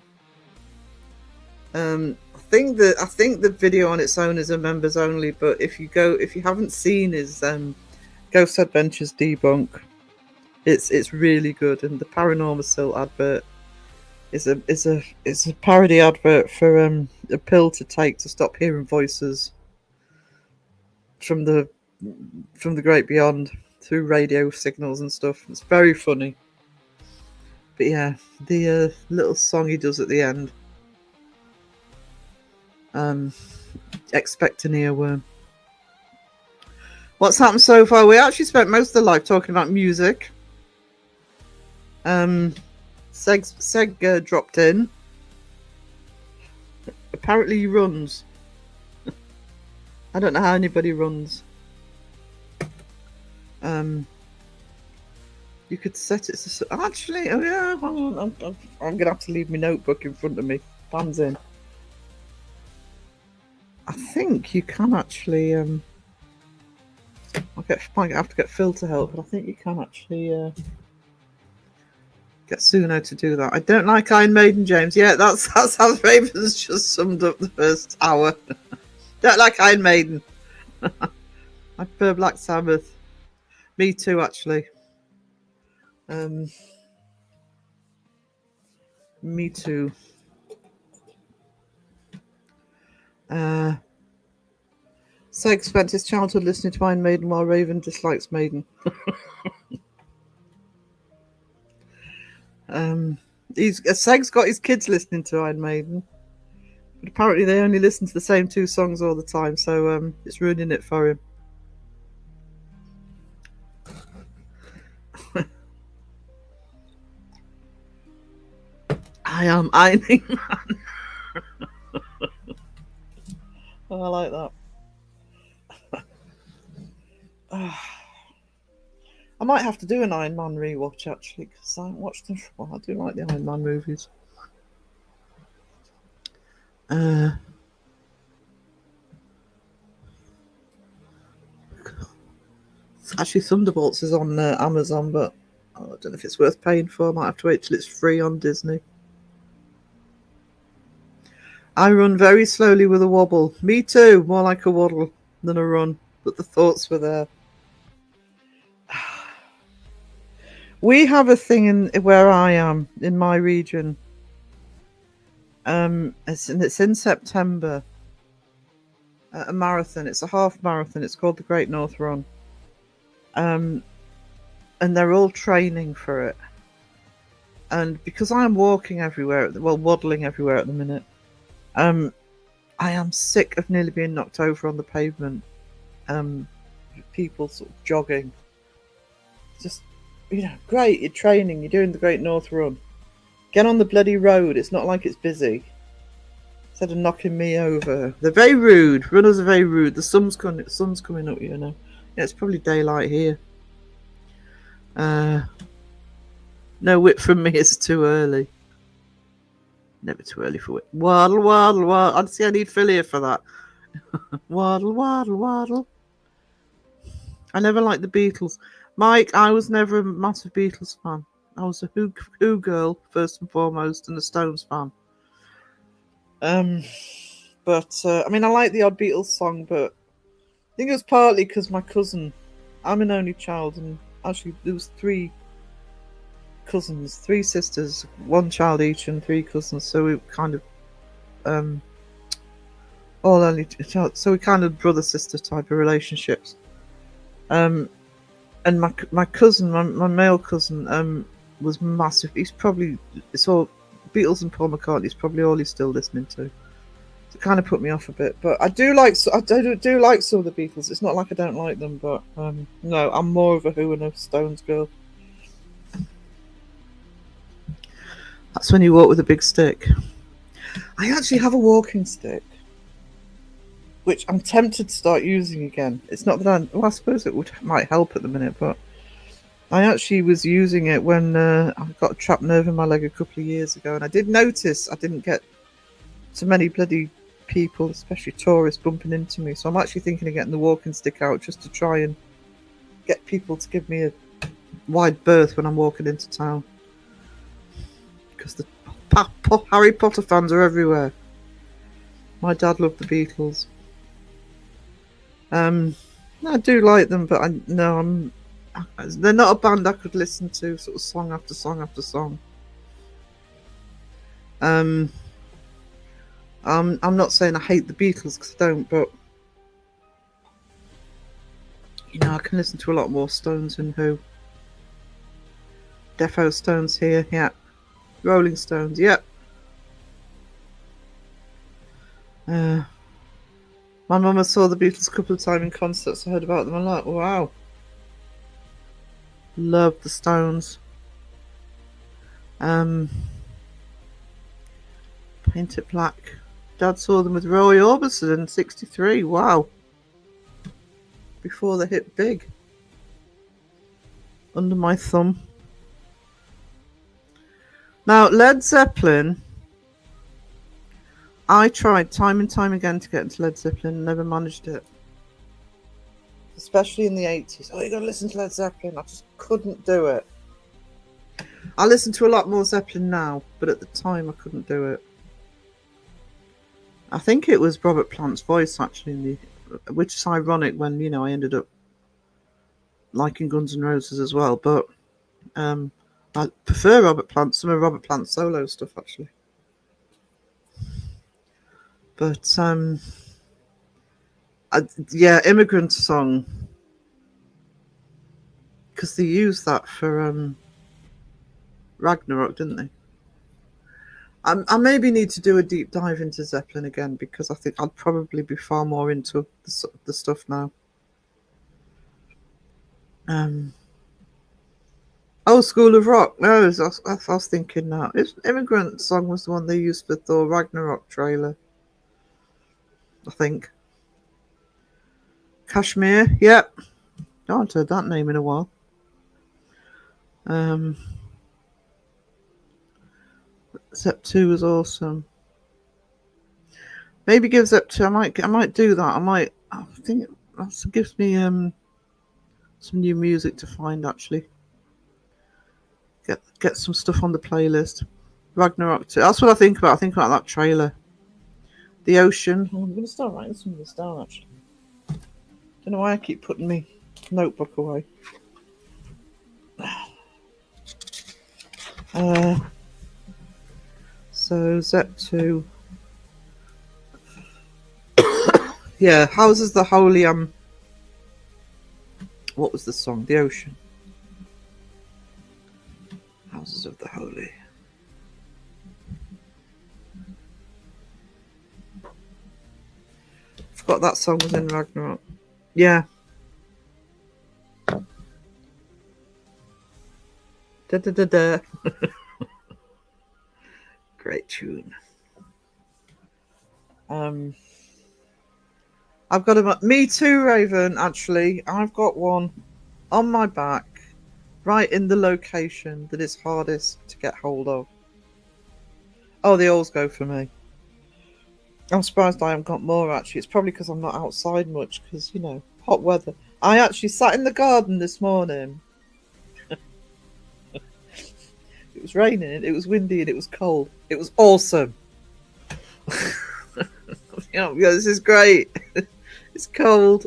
[SPEAKER 2] I think the video on its own is a members only, but if you haven't seen his Ghost Adventures debunk, it's really good. And the Paranormal Cell advert is a parody advert for a pill to take to stop hearing voices from the great beyond through radio signals and stuff. It's very funny. But yeah, the little song he does at the end. Expect an earworm. What's happened so far? We actually spent most of the life talking about music. Seg dropped in. Apparently he runs. I don't know how anybody runs. You could set it to... Actually, oh yeah, I'm going to have to leave my notebook in front of me. Pam's in. I think you can actually... might have to get Phil to help, but I think you can actually get Suno to do that. I don't like Iron Maiden, James. Yeah, that's how Raven's just summed up the first hour. Don't like Iron Maiden. I prefer Black Sabbath. Me too, actually. Me too. Seg spent his childhood listening to Iron Maiden while Raven dislikes Maiden. Seg's got his kids listening to Iron Maiden, but apparently they only listen to the same 2 songs all the time, so it's ruining it for him. I am ironing man. Oh, I like that. I might have to do an Iron Man rewatch actually, because I watched them. Well, I do like the Iron Man movies. Actually, Thunderbolts is on Amazon, but I don't know if it's worth paying for. I might have to wait till it's free on Disney. I run very slowly with a wobble. Me too, more like a waddle than a run, but the thoughts were there. We have a thing in where I am, in my region. It's in September. A marathon. It's a half marathon. It's called the Great North Run. And they're all training for it. And because I'm walking everywhere, waddling everywhere at the minute, I am sick of nearly being knocked over on the pavement. People sort of jogging. Just, great, you're training, you're doing the Great North Run. Get on the bloody road, it's not like it's busy. Instead of knocking me over. They're very rude, runners are very rude. The sun's coming up, Yeah, it's probably daylight here. No whip from me is too early. Never too early for whip. Waddle, waddle, waddle. I'd see I need Phil here for that. Waddle, waddle, waddle. I never liked the Beatles. Mike, I was never a massive Beatles fan. I was a Who girl, first and foremost, and a Stones fan. But I mean, I like the odd Beatles song, but I think it was partly because my cousin, I'm an only child, and actually there was 3 cousins, 3 sisters, 1 child each, and 3 cousins. So we kind of all only child. So we kind of brother sister type of relationships. And my cousin, my male cousin, was massive. It's all Beatles and Paul McCartney is probably all he's still listening to. So it kind of put me off a bit, but I do like some of the Beatles. It's not like I don't like them, but no, I'm more of a Who and a Stones girl. That's when you walk with a big stick. I actually have a walking stick, which I'm tempted to start using again. It's not that I suppose it might help at the minute, but I actually was using it when I got a trapped nerve in my leg a couple of years ago, and I did notice I didn't get so many bloody people, especially tourists, bumping into me. So I'm actually thinking of getting the walking stick out just to try and get people to give me a wide berth when I'm walking into town. Because the Harry Potter fans are everywhere. My dad loved the Beatles. I do like them, but they're not a band I could listen to sort of song after song after song. I'm not saying I hate the Beatles, because I don't, but I can listen to a lot more Stones and Who. Defo Stones here, yeah. Rolling Stones, yep. My mum saw the Beatles a couple of times in concerts. I heard about them. I'm like, wow. Love the Stones. Paint It Black. Dad saw them with Roy Orbison in '63. Wow. Before they hit big. Under my thumb. Now, Led Zeppelin. I tried time and time again to get into Led Zeppelin and never managed it. Especially in the 80s. Oh, you gotta listen to Led Zeppelin. I just couldn't do it. I listen to a lot more Zeppelin now, but at the time I couldn't do it. I think it was Robert Plant's voice, actually, which is ironic when, I ended up liking Guns N' Roses as well, but I prefer some of Robert Plant's solo stuff, actually. But, Immigrant Song. Because they used that for Ragnarok, didn't they? I maybe need to do a deep dive into Zeppelin again, because I think I'd probably be far more into the stuff now. School of Rock. No, I was thinking that. Immigrant Song was the one they used for Thor Ragnarok trailer, I think. Kashmir, yep. I haven't heard that name in a while. Zep 2 was awesome. Maybe give Zep 2. I might do that. I think that gives me some new music to find, actually. Get some stuff on the playlist. Ragnarok 2. That's what I think about. I think about that trailer. The Ocean. I'm going to start writing some of this down, actually. Don't know why I keep putting my notebook away. So Zep 2. Yeah, Houses the Holy. What was the song? The Ocean. Houses of the Holy. Forgot that song was in Ragnarok. Yeah. Da da da da. Great tune. I've got me too, Raven. Actually, I've got one on my back right in the location that is hardest to get hold of. Oh, they always go for me. I'm surprised I haven't got more, actually. It's probably because I'm not outside much, because, you know, hot weather. I actually sat in the garden this morning. It was raining, it was windy, and it was cold. It was awesome. Yeah, this is great. It's cold.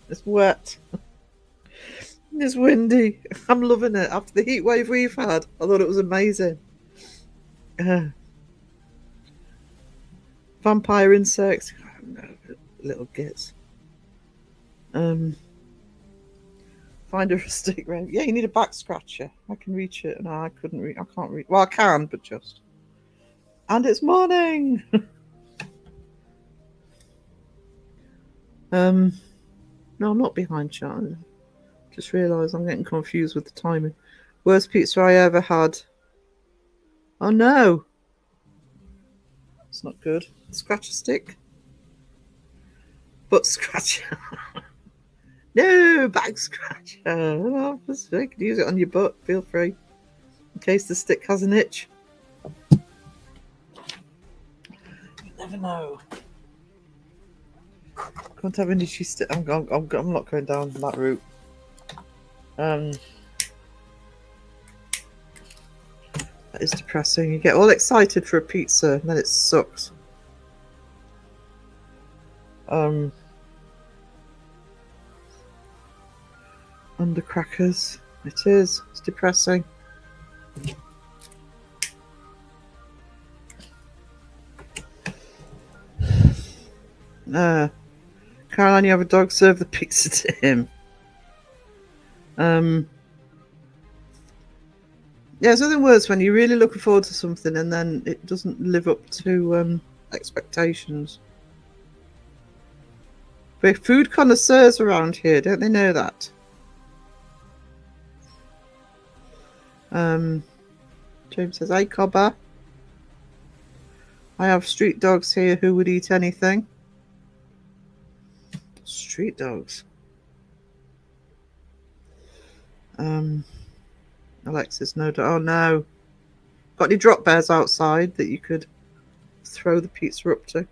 [SPEAKER 2] It's wet. It's windy. I'm loving it. After the heat wave we've had, I thought it was amazing. Vampire insects. Little gits. Find a rustic rave. Yeah, you need a back scratcher. I can reach it. No, I couldn't reach. I can't reach. Well, I can, but just. And it's morning. No, I'm not behind chat. Just realised I'm getting confused with the timing. Worst pizza I ever had. Oh no. It's not good. Scratch a stick. Butt scratcher. No, back scratcher. Oh, you can use it on your butt. Feel free. In case the stick has an itch. You never know. Can't have an itchy stick. I'm not going down that route. That is depressing. You get all excited for a pizza and then it sucks. Undercrackers. It is. It's depressing. Caroline, you have a dog, serve the pizza to him. Yeah, it's nothing worse when you're really looking forward to something and then it doesn't live up to expectations. We're food connoisseurs around here, don't they know that? James says, "Hey, Cobber. I have street dogs here who would eat anything." Street dogs. Alexis, no. Oh no. Got any drop bears outside that you could throw the pizza up to?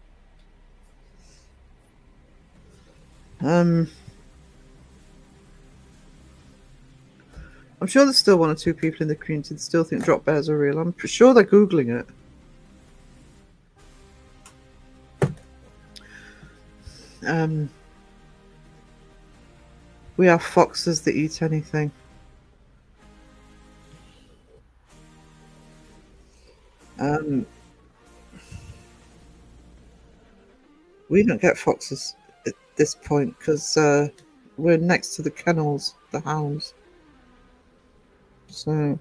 [SPEAKER 2] I'm sure there's still one or two people in the community that still think drop bears are real. I'm sure they're Googling it. We have foxes that eat anything. We don't get foxes at this point because we're next to the kennels, the hounds. So,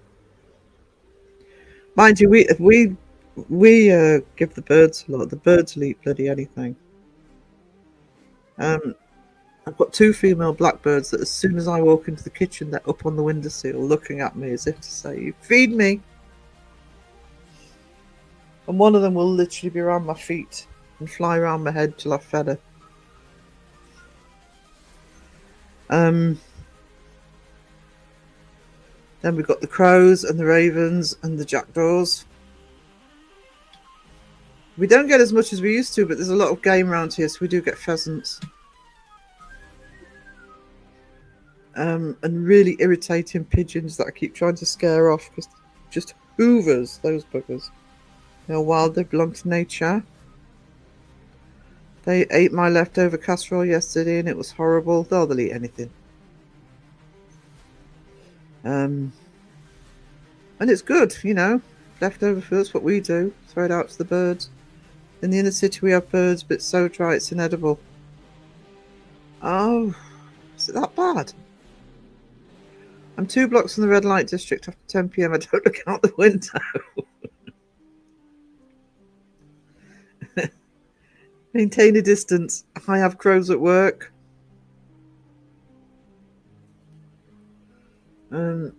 [SPEAKER 2] mind you, we give the birds a lot. The birds will eat bloody anything. I've got two female blackbirds that as soon as I walk into the kitchen, they're up on the windowsill looking at me as if to say, "Feed me." And one of them will literally be around my feet and fly around my head till I've fed her. Then we've got the crows and the ravens and the jackdaws. We don't get as much as we used to, but there's a lot of game around here, so we do get pheasants. And really irritating pigeons that I keep trying to scare off because just hoovers, those buggers. They're wild, they belong to nature. They ate my leftover casserole yesterday and it was horrible. They'll eat anything. And it's good, you know. Leftover food's what we do. Throw it out to the birds. In the inner city we have birds, but it's so dry it's inedible. Oh, is it that bad? I'm 2 blocks from the red light district after 10 PM. I don't look out the window. Maintain a distance. I have crows at work. I'm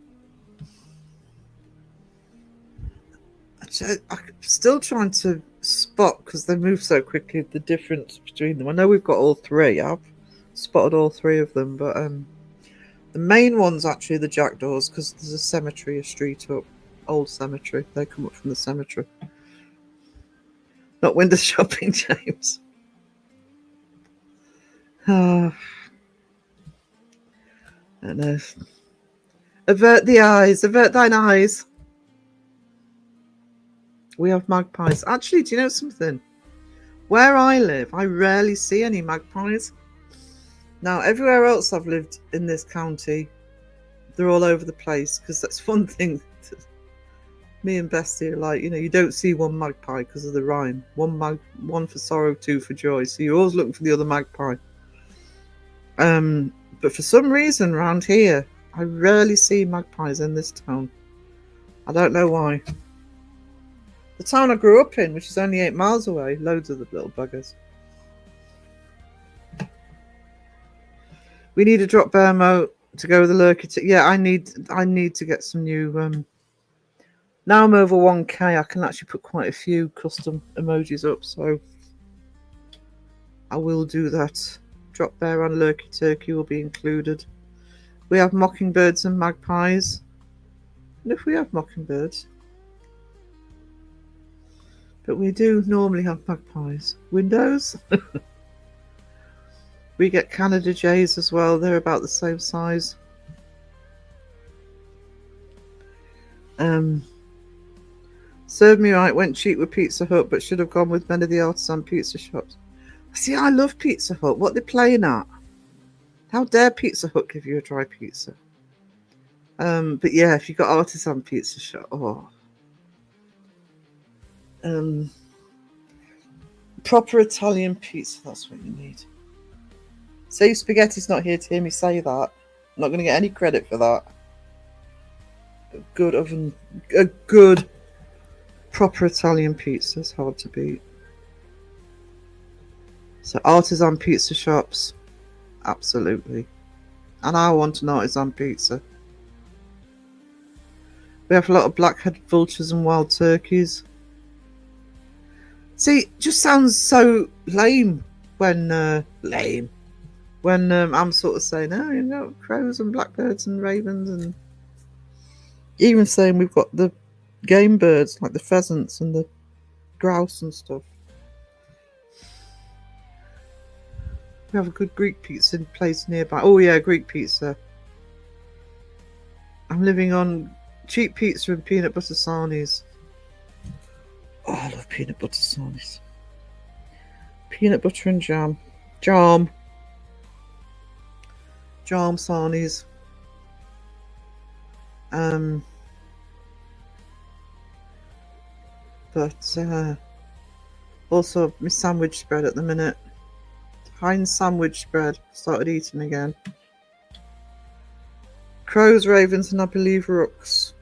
[SPEAKER 2] still trying to spot, because they move so quickly, the difference between them. I know we've got all three. I've spotted all three of them, but The main one's actually the Jackdaws, because there's a cemetery a street up. Old cemetery. They come up from the cemetery. Not window shopping, James. Ah. I don't know. Avert the eyes. Avert thine eyes. We have magpies. Actually, do you know something? Where I live, I rarely see any magpies. Now, everywhere else I've lived in this county, they're all over the place, because that's one thing that me and Bestie are like, you don't see one magpie because of the rhyme. One for sorrow, two for joy. So you're always looking for the other magpie. But for some reason around here, I rarely see magpies in this town. I don't know why. The town I grew up in, which is only 8 miles away, loads of the little buggers. We need a drop bear moat to go with the lurker. Yeah, I need to get some new. Now I'm over 1K, I can actually put quite a few custom emojis up, so I will do that. Drop bear and lurky turkey will be included. We have mockingbirds and magpies. And if we have mockingbirds, but we do normally have magpies. Windows. We get Canada jays as well. They're about the same size. Served me right. Went cheap with Pizza Hut, but should have gone with many of the artisan pizza shops. See, I love Pizza Hut. What they're playing at? How dare Pizza Hut give you a dry pizza? But yeah, if you got artisan pizza shop, proper Italian pizza. That's what you need. See, Spaghetti's not here to hear me say that. I'm not going to get any credit for that. A good proper Italian pizza is hard to beat. So artisan pizza shops, absolutely. And I want an artisan pizza. We have a lot of black-headed vultures and wild turkeys. See, it just sounds so lame when I'm sort of saying, oh, crows and blackbirds and ravens, and even saying we've got the game birds like the pheasants and the grouse and stuff. We have a good Greek pizza place nearby. Oh yeah, Greek pizza. I'm living on cheap pizza and peanut butter sarnies. Oh, I love peanut butter sarnies. Peanut butter and jam. Jam sarnies. But also my sandwich spread at the minute. Heinz sandwich spread. Started eating again. Crows, ravens, and I believe rooks.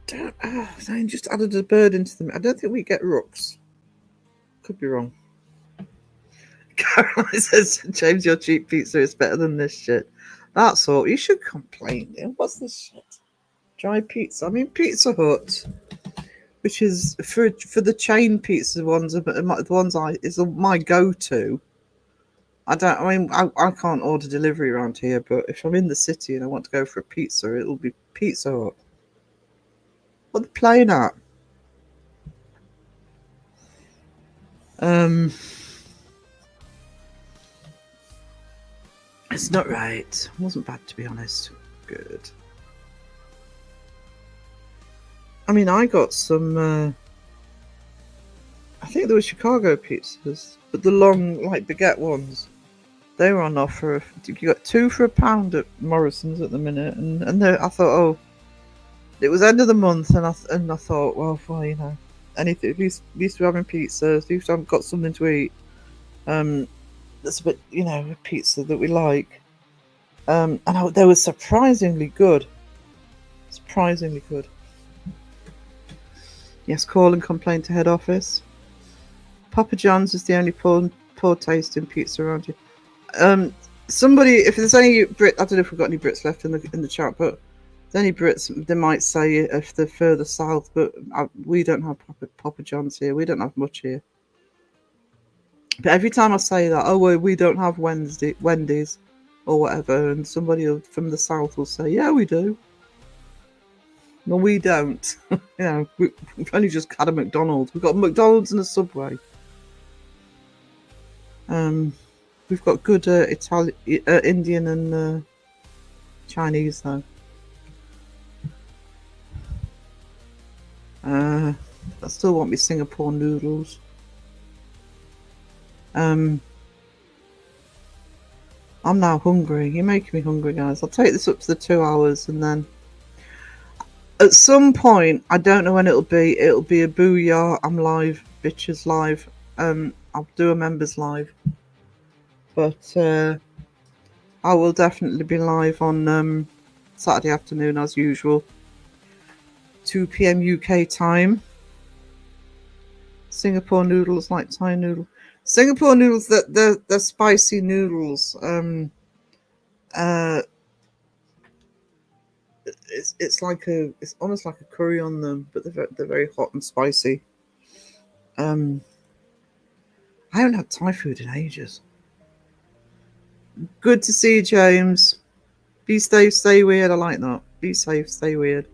[SPEAKER 2] They just added a bird into them. I don't think we get rooks. Could be wrong. Caroline says, James, your cheap pizza is better than this shit. That's all. You should complain. What's this shit? Dry pizza. I mean, Pizza Hut, which is for the chain pizza ones, the ones is my go-to. I can't order delivery around here, but if I'm in the city and I want to go for a pizza, it'll be Pizza Hut. What are they playing at? It's not right. It wasn't bad, to be honest. Good. I mean, I got some, I think there were Chicago pizzas, but the long, like, baguette ones, they were on offer. You got 2 for £1 at Morrison's at the minute, and I thought, it was end of the month, and I thought, well, you know, anything. At least we're having pizza. At least I've got something to eat. That's a bit, a pizza that we like. And they were surprisingly good. Surprisingly good. Yes, call and complain to head office. Papa John's is the only poor tasting pizza around here. Somebody, if there's any Brit, I don't know if we've got any Brits left in the chat, but if there's any Brits, they might say if they're further south, but we don't have Papa John's here. We don't have much here. But every time I say that, we don't have Wendy's, or whatever, and somebody from the south will say, yeah, we do. No, we don't. You know, we've only just had a McDonald's. We've got a McDonald's and a Subway. We've got good Indian and Chinese though. I still want me Singapore noodles. I'm now hungry. You're making me hungry, guys. I'll take this up to the 2 hours, and then at some point, I don't know when it'll be a booyah. I'm live, bitches live. I'll do a members live, but I will definitely be live on Saturday afternoon as usual, 2 p.m. UK time. Singapore noodles, like Thai noodle. Singapore noodles, they're spicy noodles. It's almost like a curry on them, but they're very hot and spicy. I haven't had Thai food in ages. Good to see you, James. Be safe, stay weird. I like that. Be safe, stay weird.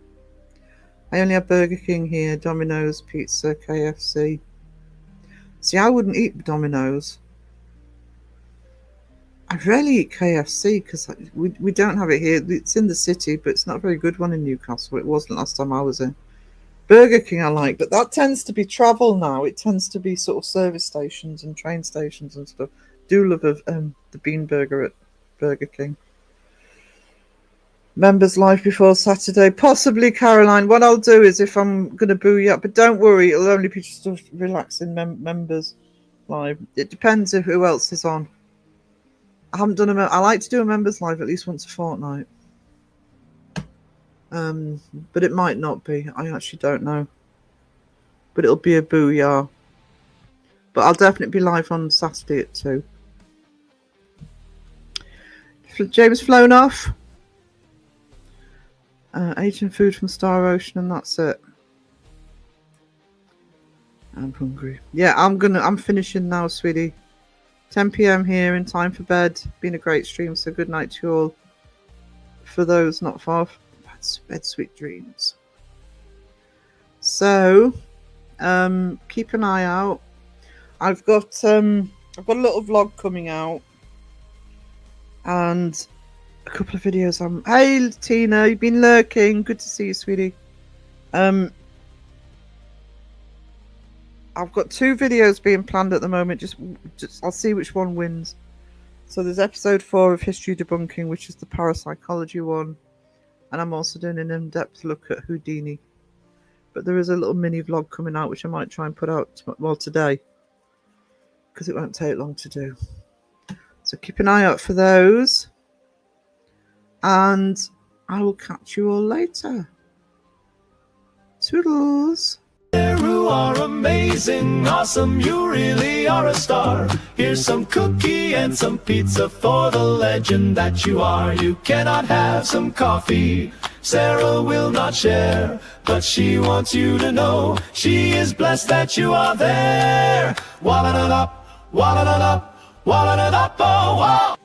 [SPEAKER 2] I only have Burger King here, Domino's, pizza, KFC. See, I wouldn't eat Domino's. I rarely eat KFC because we don't have it here. It's in the city, but it's not a very good one in Newcastle. It wasn't last time I was in. Burger King I like, but that tends to be travel now. It tends to be sort of service stations and train stations and stuff. Do love the bean burger at Burger King. Members live before Saturday, possibly Caroline. What I'll do is, if I'm going to boo you up, but don't worry, it'll only be just a relaxing members live. It depends if who else is on. I haven't done I like to do a members live at least once a fortnight. But it might not be. I actually don't know. But it'll be a booyah. But I'll definitely be live on Saturday at 2. James flown off. Asian food from Star Ocean, and that's it. I'm hungry. Yeah, I'm finishing now, sweetie. 10 p.m. here, in time for bed. Been a great stream, so good night to you all. For those not far, bed sweet dreams. So, keep an eye out. I've got a little vlog coming out, and a couple of videos. Hey Tina, you've been lurking. Good to see you, sweetie. I've got 2 videos being planned at the moment. Just I'll see which one wins. So there's episode 4 of History Debunking, which is the parapsychology one, and I'm also doing an in-depth look at Houdini. But there is a little mini vlog coming out, which I might try and put out today, because it won't take long to do. So keep an eye out for those, and I will catch you all later. Toodles.
[SPEAKER 1] You are amazing, awesome, you really are a star. Here's some cookie and some pizza for the legend that you are. You cannot have some coffee, Sarah will not share, but she wants you to know she is blessed that you are there. Walla-da-da-up, walla-da-da-up, walla-da-da-up, oh, wow.